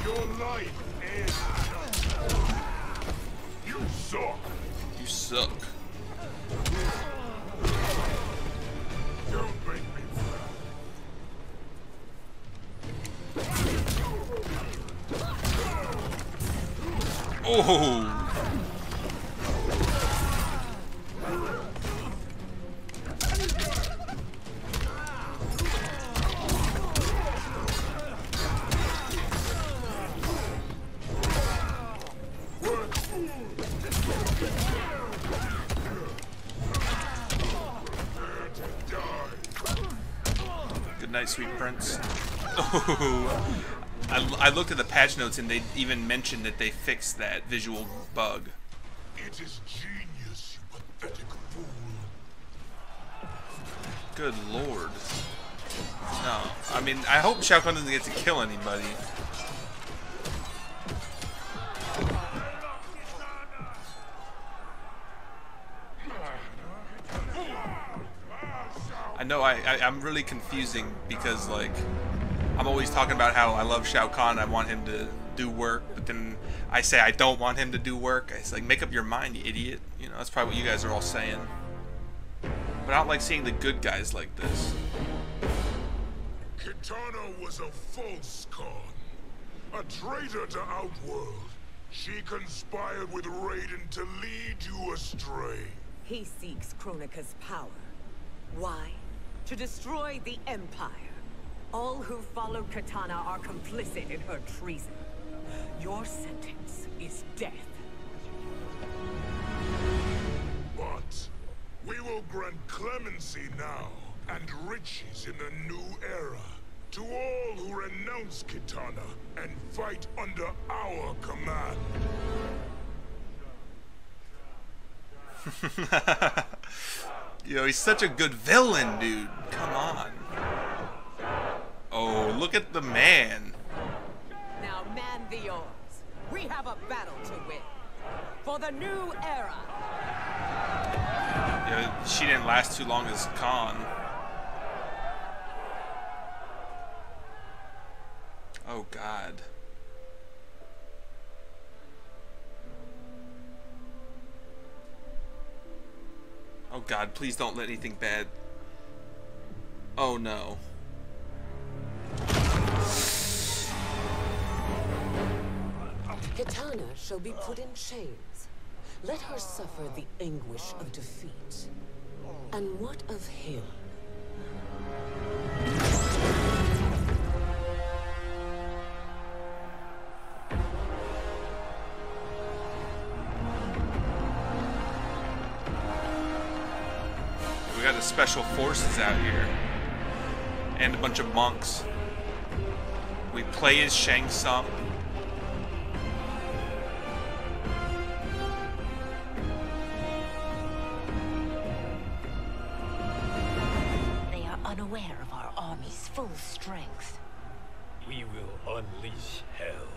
Your life ends. You suck. You suck. Don't make me Oh! Good night, sweet prince. Oh, I looked at the patch notes and they even mentioned that they fixed that visual bug. It is genius, you pathetic fool. Good lord. No, I mean, I hope Shao Kahn doesn't get to kill anybody. I know I'm really confusing because, like, I'm always talking about how I love Shao Kahn, I want him to do work, but then I say I don't want him to do work. It's like, make up your mind, you idiot. You know, that's probably what you guys are all saying. But I don't like seeing the good guys like this. Kitana was a false Khan, a traitor to Outworld. She conspired with Raiden to lead you astray. He seeks Kronika's power. Why? To destroy the Empire. All who follow Kitana are complicit in her treason. Your sentence is death. But we will grant clemency now and riches in the new era to all who renounce Kitana and fight under our command. Yo, he's such a good villain, dude. Come on. Oh, look at the man. Now man the oars. We have a battle to win. For the new era. Yeah, she didn't last too long as Khan. Oh, God. Oh, God, please don't let anything bad. Oh, no. Kitana shall be put in chains. Let her suffer the anguish of defeat. And what of him? We got the special forces out here. And a bunch of monks. We play as Shang Tsung. They are unaware of our army's full strength. We will unleash hell.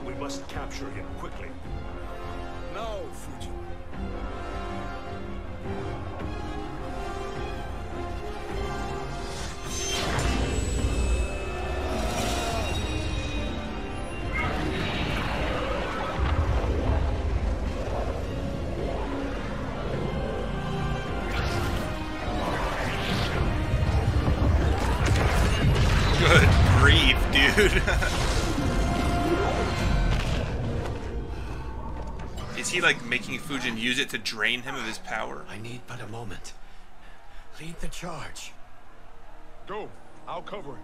We must capture him quickly. Now, Fuji. Good grief, dude. Is he like making Fujin use it to drain him of his power? I need but a moment. Lead the charge. Go. I'll cover it.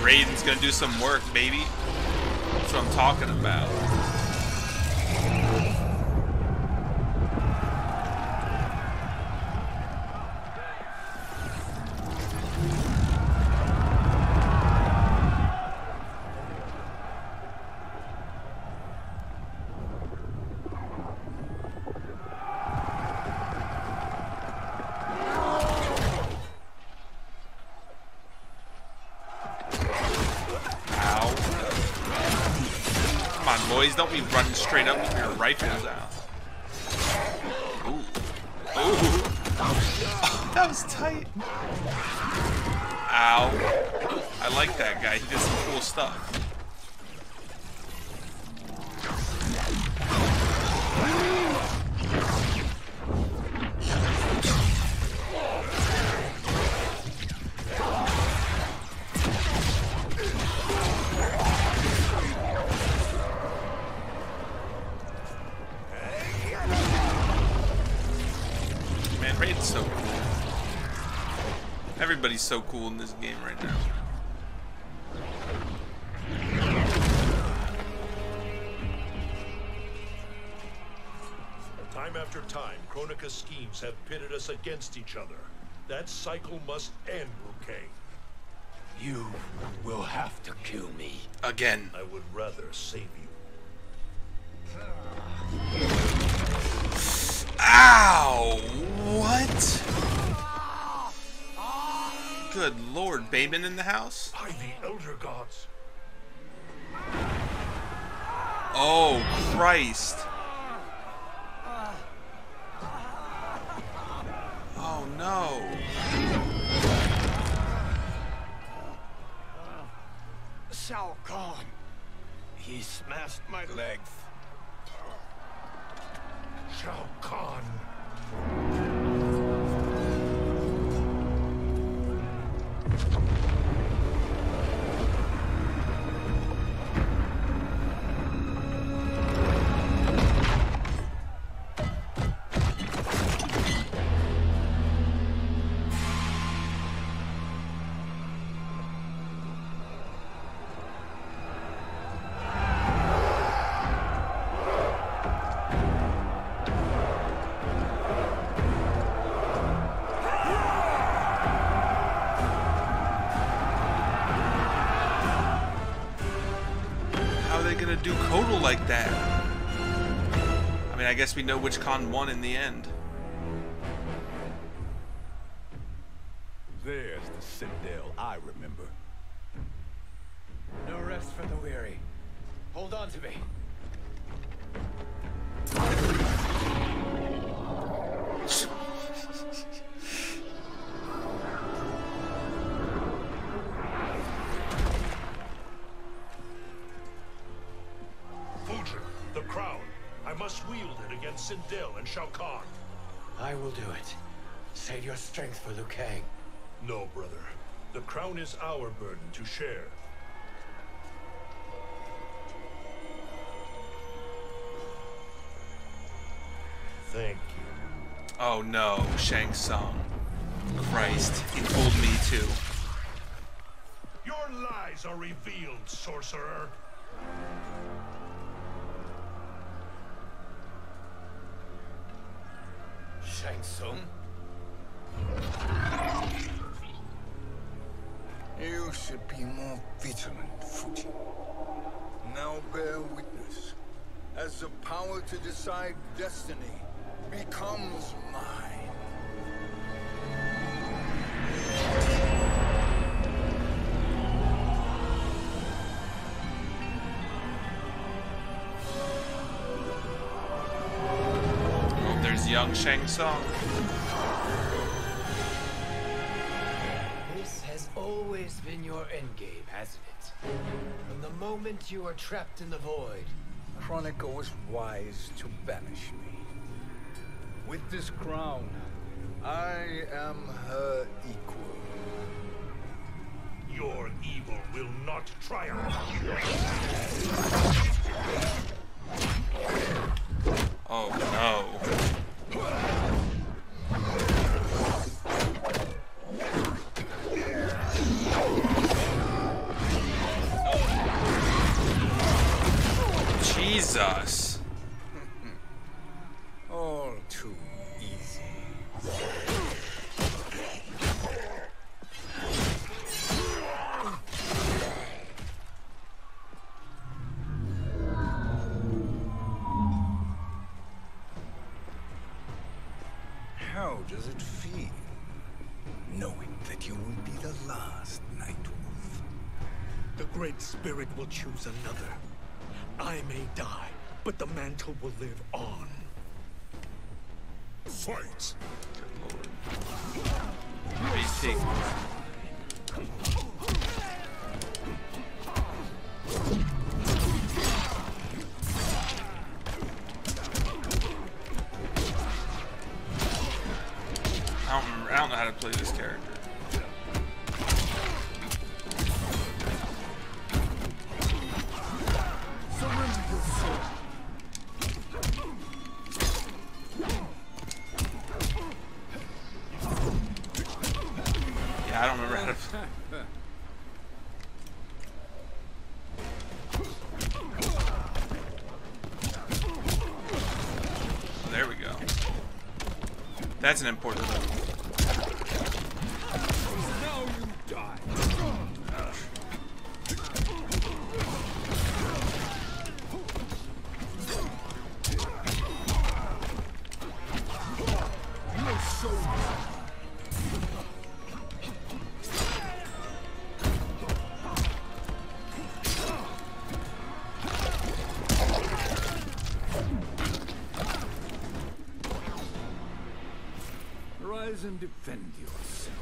Raiden's gonna do some work, baby. That's what I'm talking about. Boys, don't be running straight up with your rifles out. Ooh. Ooh. Oh, that was tight. Ow. I like that guy. He did some cool stuff. Raiden's so cool. Everybody's so cool in this game right now. Time after time, Kronika's schemes have pitted us against each other. That cycle must end, Bouquet. You will have to kill me. Again. I would rather save you. Ow! What? Good lord, Bateman in the house? By the Elder Gods. Oh, Christ. Oh, no. Shao Kahn. He smashed my legs. Shao Kahn. Gonna do Kodal like that? I mean, I guess we know which Khan won in the end. There's the Citadel I remember. No rest for the weary. Hold on to me. The crown. I must wield it against Sindel and Shao Kahn. I will do it. Save your strength for Liu Kang. No, brother. The crown is our burden to share. Thank you. Oh no, Shang Tsung. Christ, he fooled me too. Your lies are revealed, sorcerer. Shang Tsung? You should be more vigilant, Fuji. Now bear witness, as the power to decide destiny becomes mine. Young Shang Tsung. This has always been your endgame, hasn't it? From the moment you were trapped in the void. Kronika was wise to banish me. With this crown, I am her equal. Your evil will not triumph. Oh no. Jesus. All too easy. How does it feel, knowing that you will be the last Nightwolf? The Great Spirit will choose another. I may die, but the mantle will live on. Fight! Basic. I don't know how to play this character. Yeah, I don't remember how to play. Oh, there we go. That's an important move. Now you die. You're so Rise and defend yourself.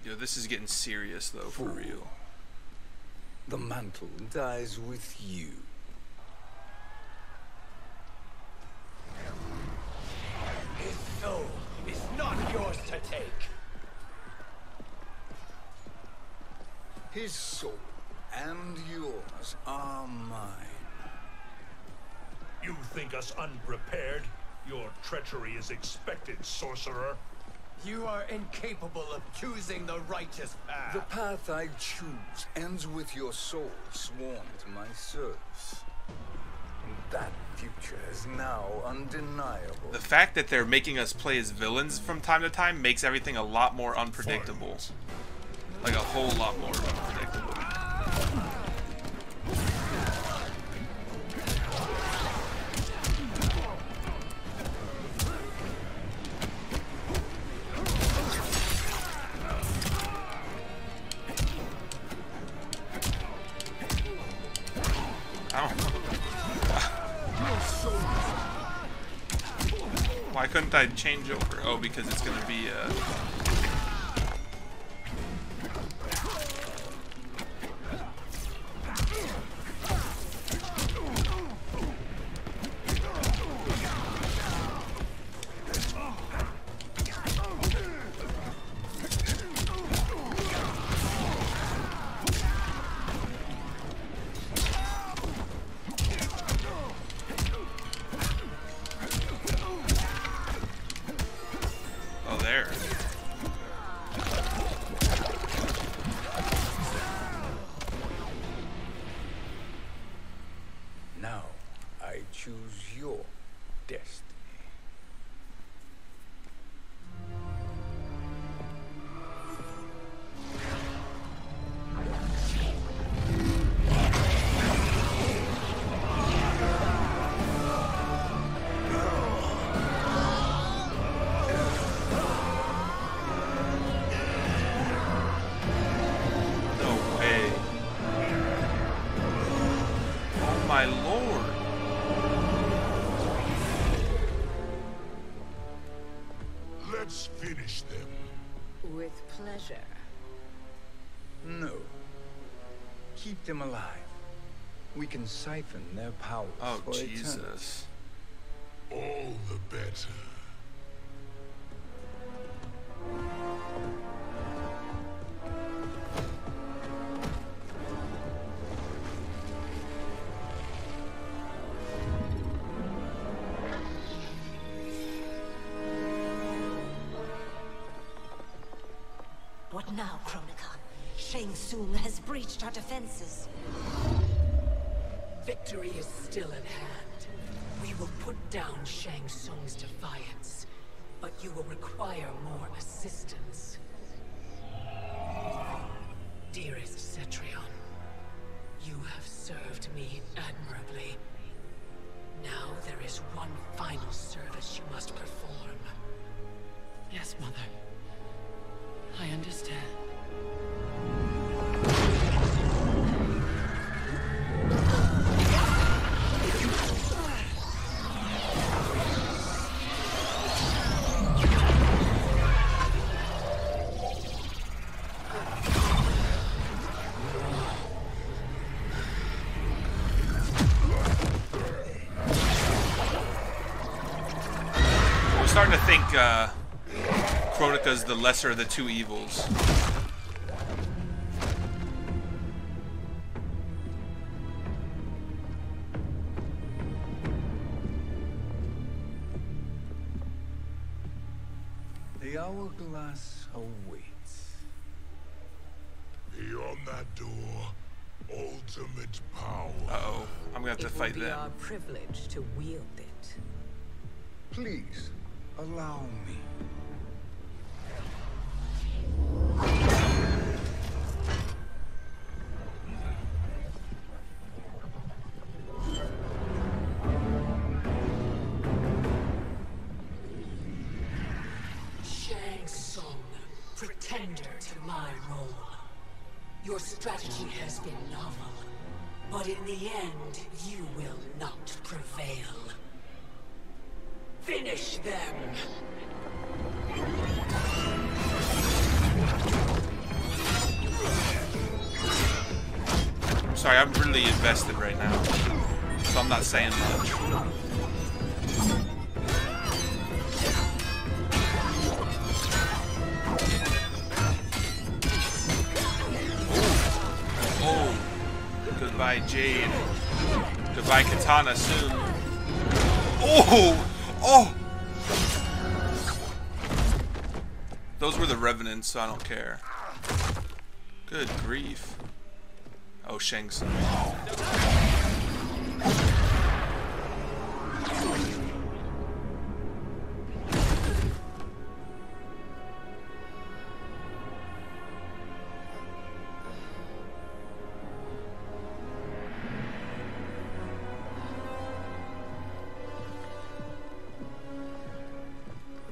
Yo, this is getting serious though, for real. The mantle dies with you. His soul is not yours to take. His soul and yours are mine. You think us unprepared? Your treachery is expected, sorcerer. You are incapable of choosing the righteous path. The path I choose ends with your soul sworn to my service. And that future is now undeniable. The fact that they're making us play as villains from time to time makes everything a lot more unpredictable. Like a whole lot more unpredictable. Why couldn't I change over? Oh, because it's gonna be them alive. We can siphon their powers. Oh, for Jesus. Eternity. All the better. What now, Chronica? Shang Tsung has breached our defenses. Victory is still at hand. We will put down Shang Tsung's defiance, but you will require more assistance. Dearest Cetrion, you have served me admirably. Now there is one final service you must perform. Yes, Mother. I understand. I'm starting to think Chronica's the lesser of the two evils. The hourglass awaits. Beyond that door, ultimate power. Uh-oh. I'm gonna have to fight them. It will be our privilege to wield it. Please, allow me. Shang Tsung, pretender to my role. Your strategy has been novel, but in the end, you will not prevail. Finish them! I'm sorry, I'm really invested right now, so I'm not saying much. Goodbye, Jade. Goodbye, Katana, soon. Oh! Oh! Those were the Revenants, so I don't care. Good grief. Oh, Shang Tsung.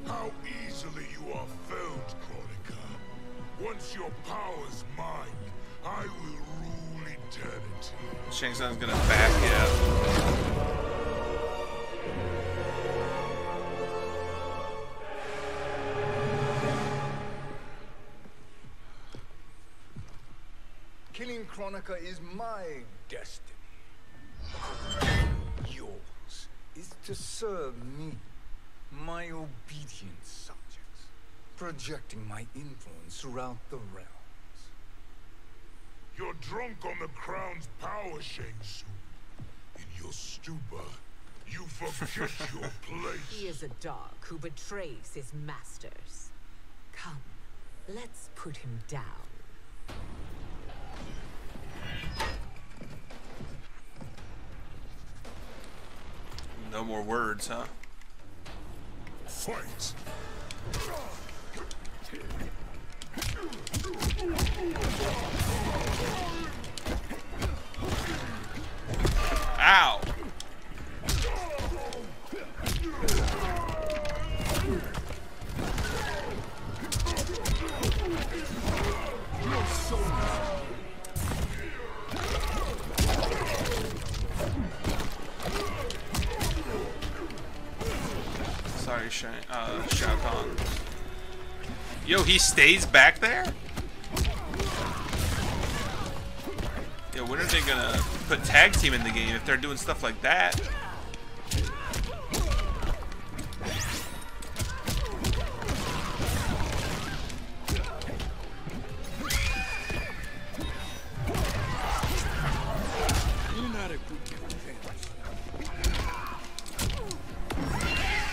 How easily you are felled, Chronica. Once your power's mine, I will rule eternity. Shang Tsung's gonna back you up. Killing Chronica is my destiny. Yours is to serve me, my obedient subjects, projecting my influence throughout the realms. You're drunk on the crown's power, Shang Tsung. In your stupor, you forget your place. He is a dog who betrays his masters. Come, let's put him down. No more words, huh? Fight! Ow! Sorry, Shao Kahn. Yo, he stays back there? Yo, when are they gonna put tag team in the game if they're doing stuff like that?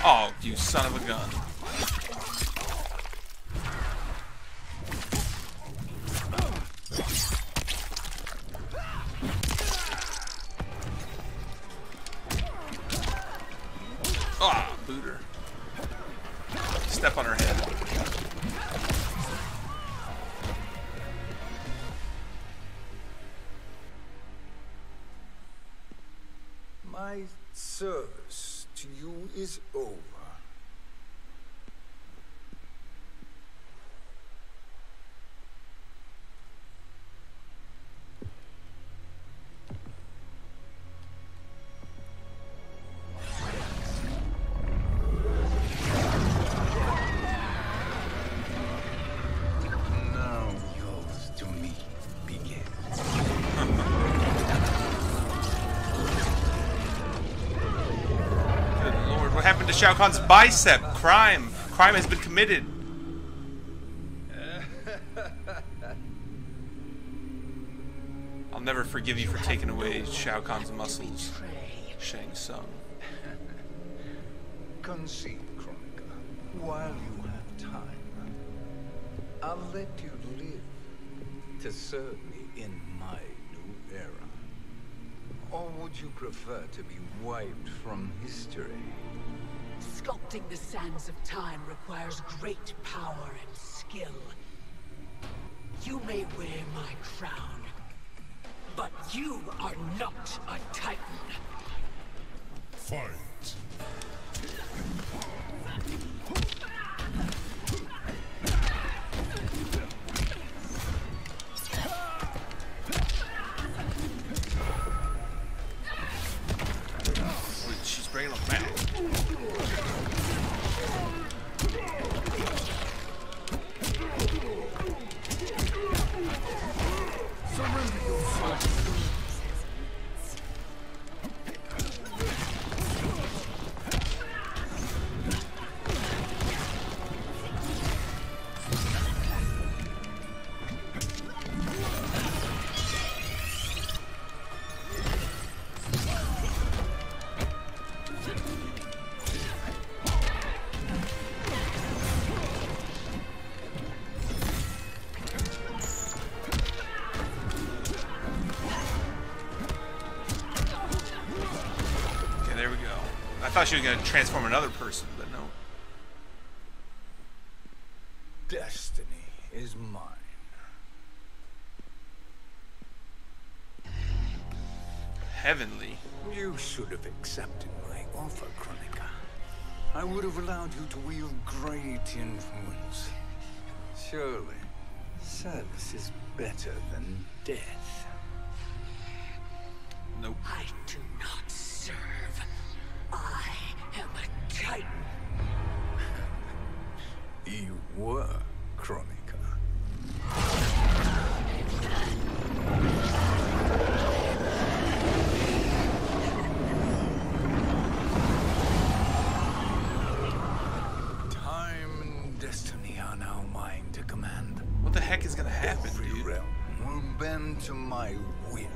Oh, you son of a gun. Ah, booter. Step on her head. My service to you is over. Now yours to me begins. Good lord, what happened to Shao Kahn's bicep? Crime. Crime has been committed. I'll never forgive you for taking away Shao Kahn's muscles. Shang Tsung. Concede, Chronica, while you have time. I'll let you live to serve me in my new era. Or would you prefer to be wiped from history? Sculpting the sands of time requires great power and skill. You may wear my crown, but you are not a Titan. Fight! Wait, she's bringing them back. Surrender yourself. thought she was gonna transform another person, but no. Destiny is mine. Heavenly. You should have accepted my offer, Kronika. I would have allowed you to wield great influence. Surely, service is better than death. Nope. I do not serve. I am a Titan. You were, Kronika. Time and destiny are now mine to command. What the heck is gonna happen, Every dude? realm will bend to my will.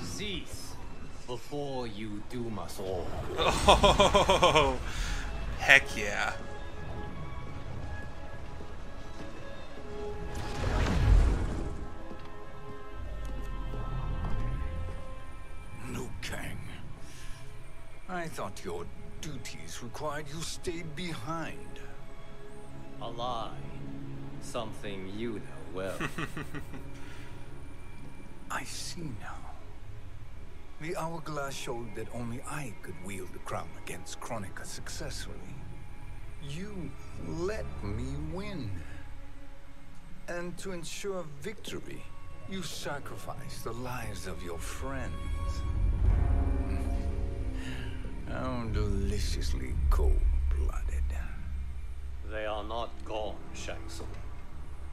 Cease before you doom us all. Oh, heck yeah. Liu Kang. I thought your duties required you stayed behind. A lie. Something you know well. I see now. The hourglass showed that only I could wield the crown against Kronika successfully. You let me win. And to ensure victory, you sacrificed the lives of your friends. How deliciously cold-blooded. They are not gone, Shang Tsung.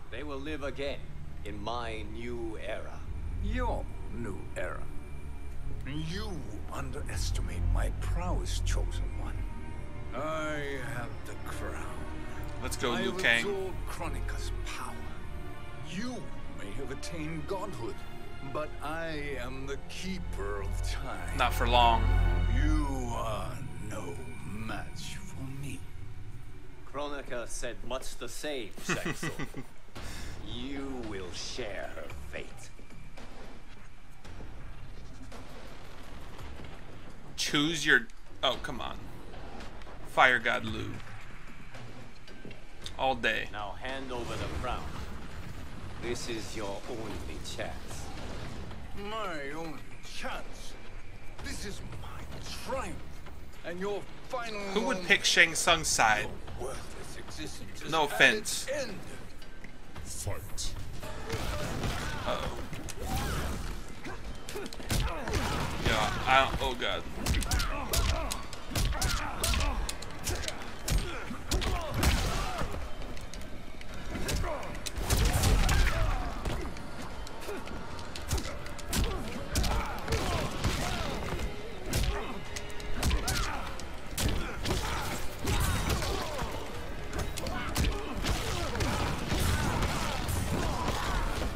They will live again in my new era. Your new era. You underestimate my prowess, chosen one. I have the crown. Let's go, Liu I Kang. have absorbed Kronika's power. You may have attained godhood, but I am the keeper of time. Not for long. You are no match for me. Kronika said much the same, Shang Tsung. You will share her fate. Choose your... Oh, come on. Fire God Liu. All day. Now hand over the crown. This is your only chance. My only chance. This is my triumph. And your final Who would pick Shang Tsung's side? worthless existence is No at offense. its end. Fight. Uh-oh. Yeah, I don't... Oh, God.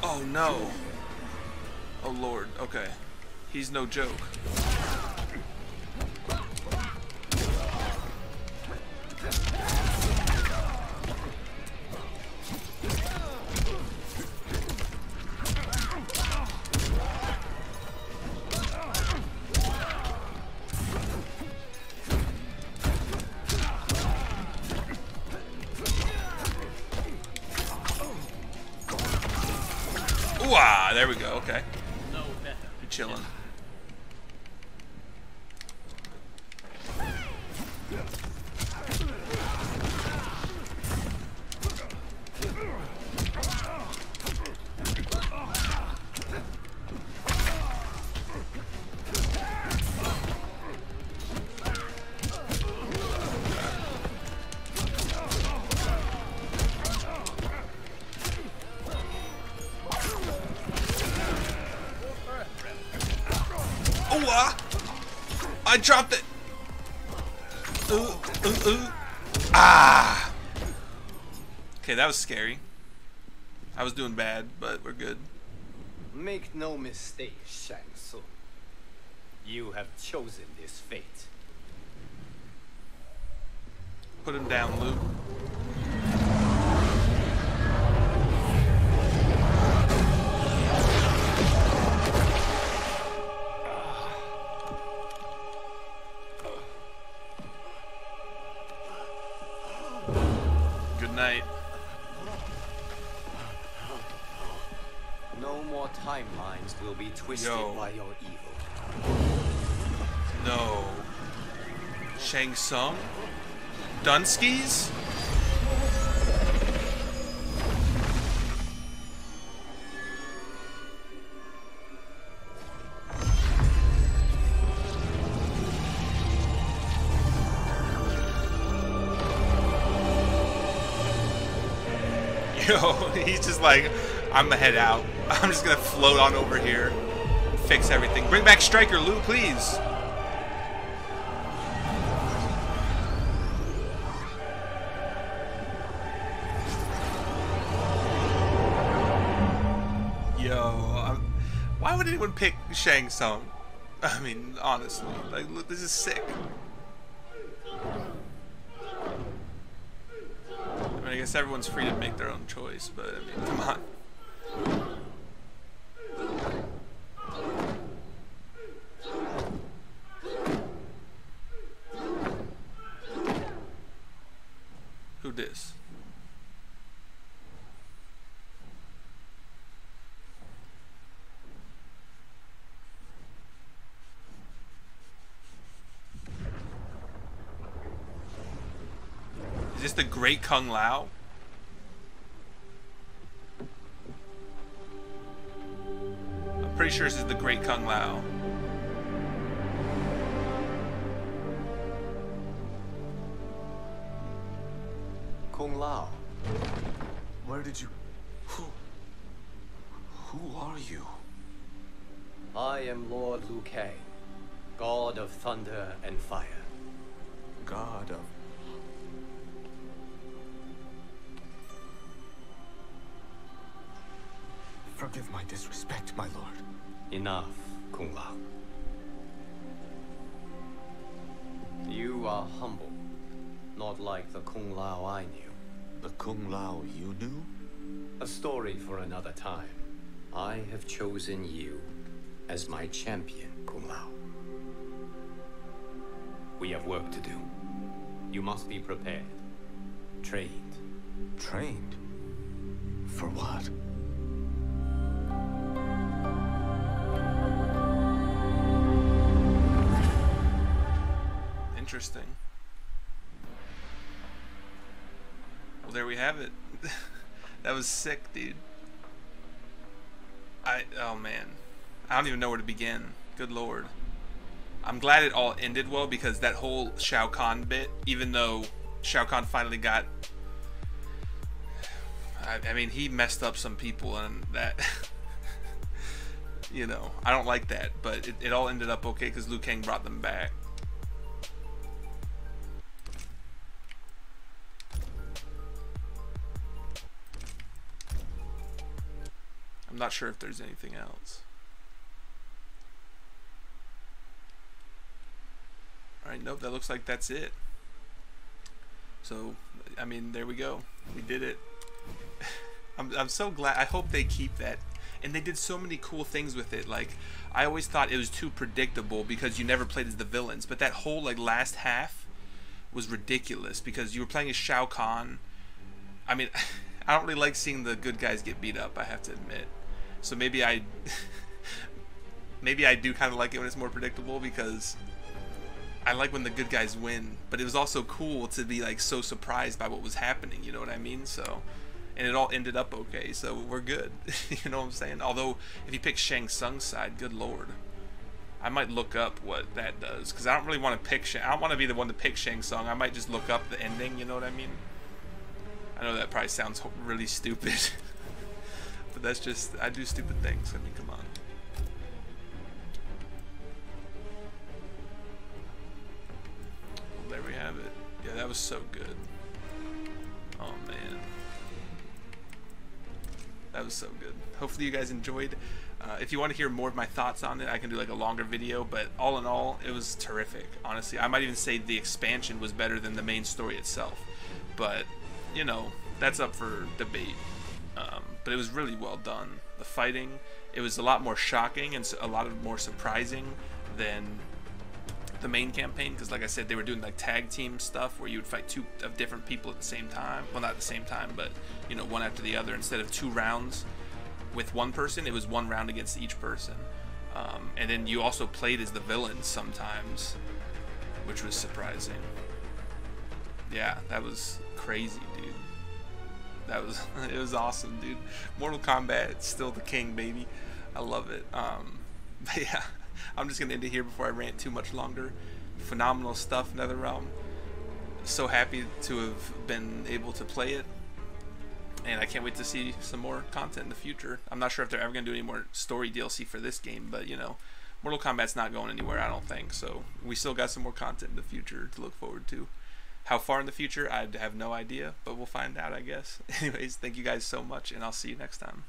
Oh, no. Oh, Lord. Okay. He's no joke. Ooh, ah, there we go. Okay. No better. You're chilling. Ooh, ah! I dropped it. Ooh. Ah! Okay, that was scary. I was doing bad, but we're good. Make no mistake, Shang Tsung. You have chosen this fate. Put him down, Luke. Good night. No more timelines will be twisted by your evil. No. Shang Tsung? Dunskies? Yo, he's just like, I'm gonna head out. I'm just gonna float on over here. Fix everything. Bring back Stryker, Lou, please. Why would anyone pick Shang Tsung? I mean, honestly, like, look, this is sick. I mean, I guess everyone's free to make their own choice, but I mean, come on. Who dis? Is this the Great Kung Lao? I'm pretty sure this is the Great Kung Lao. Kung Lao. Where did you... Who are you? I am Lord Liu Kang, God of Thunder and Fire. God of... Forgive my disrespect, my lord. Enough, Kung Lao. You are humble, not like the Kung Lao I knew. The Kung Lao you knew? A story for another time. I have chosen you as my champion, Kung Lao. We have work to do. You must be prepared. Trained. Trained? For what? Interesting. Well, there we have it. That was sick, dude. Oh man, I don't even know where to begin. Good lord. I'm glad it all ended well, because that whole Shao Kahn bit, even though Shao Kahn finally got, I mean, he messed up some people, and that you know, I don't like that, but it all ended up okay because Liu Kang brought them back. I'm not sure if there's anything else. Alright, nope, that looks like that's it. So, I mean, there we go. We did it. I'm so glad. I hope they keep that. And they did so many cool things with it. Like, I always thought it was too predictable because you never played as the villains. But that whole, like, last half was ridiculous because you were playing as Shao Kahn. I mean, I don't really like seeing the good guys get beat up, I have to admit. So maybe I do kind of like it when it's more predictable, because I like when the good guys win, but it was also cool to be like so surprised by what was happening, you know what I mean? So, and it all ended up okay, so we're good. You know what I'm saying? Although if you pick Shang Tsung's side, good lord, I might look up what that does, because I don't really want to pick I don't want to be the one to pick Shang Tsung. I might just look up the ending, you know what I mean? I know that probably sounds really stupid. But that's just, I do stupid things. I mean, come on. Well, there we have it. Yeah, that was so good. Oh, man. That was so good. Hopefully you guys enjoyed. If you want to hear more of my thoughts on it, I can do like a longer video, but all in all, it was terrific. Honestly, I might even say the expansion was better than the main story itself, but you know, that's up for debate. But it was really well done. The fighting, it was a lot more shocking and a lot more surprising than the main campaign, because like I said, they were doing like tag team stuff where you would fight two of different people at the same time. Well, not at the same time, but you know, one after the other. Instead of 2 rounds with one person, it was 1 round against each person. And then you also played as the villains sometimes, which was surprising. Yeah, that was crazy, dude. That was it was awesome, dude. Mortal Kombat, still the king, baby. I love it. But yeah, I'm just gonna end it here before I rant too much longer. Phenomenal stuff, Netherrealm. So happy to have been able to play it, and I can't wait to see some more content in the future. I'm not sure if they're ever gonna do any more story DLC for this game, but you know, Mortal Kombat's not going anywhere, I don't think. So we still got some more content in the future to look forward to. How far in the future, I have no idea, but we'll find out, I guess. Anyways, thank you guys so much, and I'll see you next time.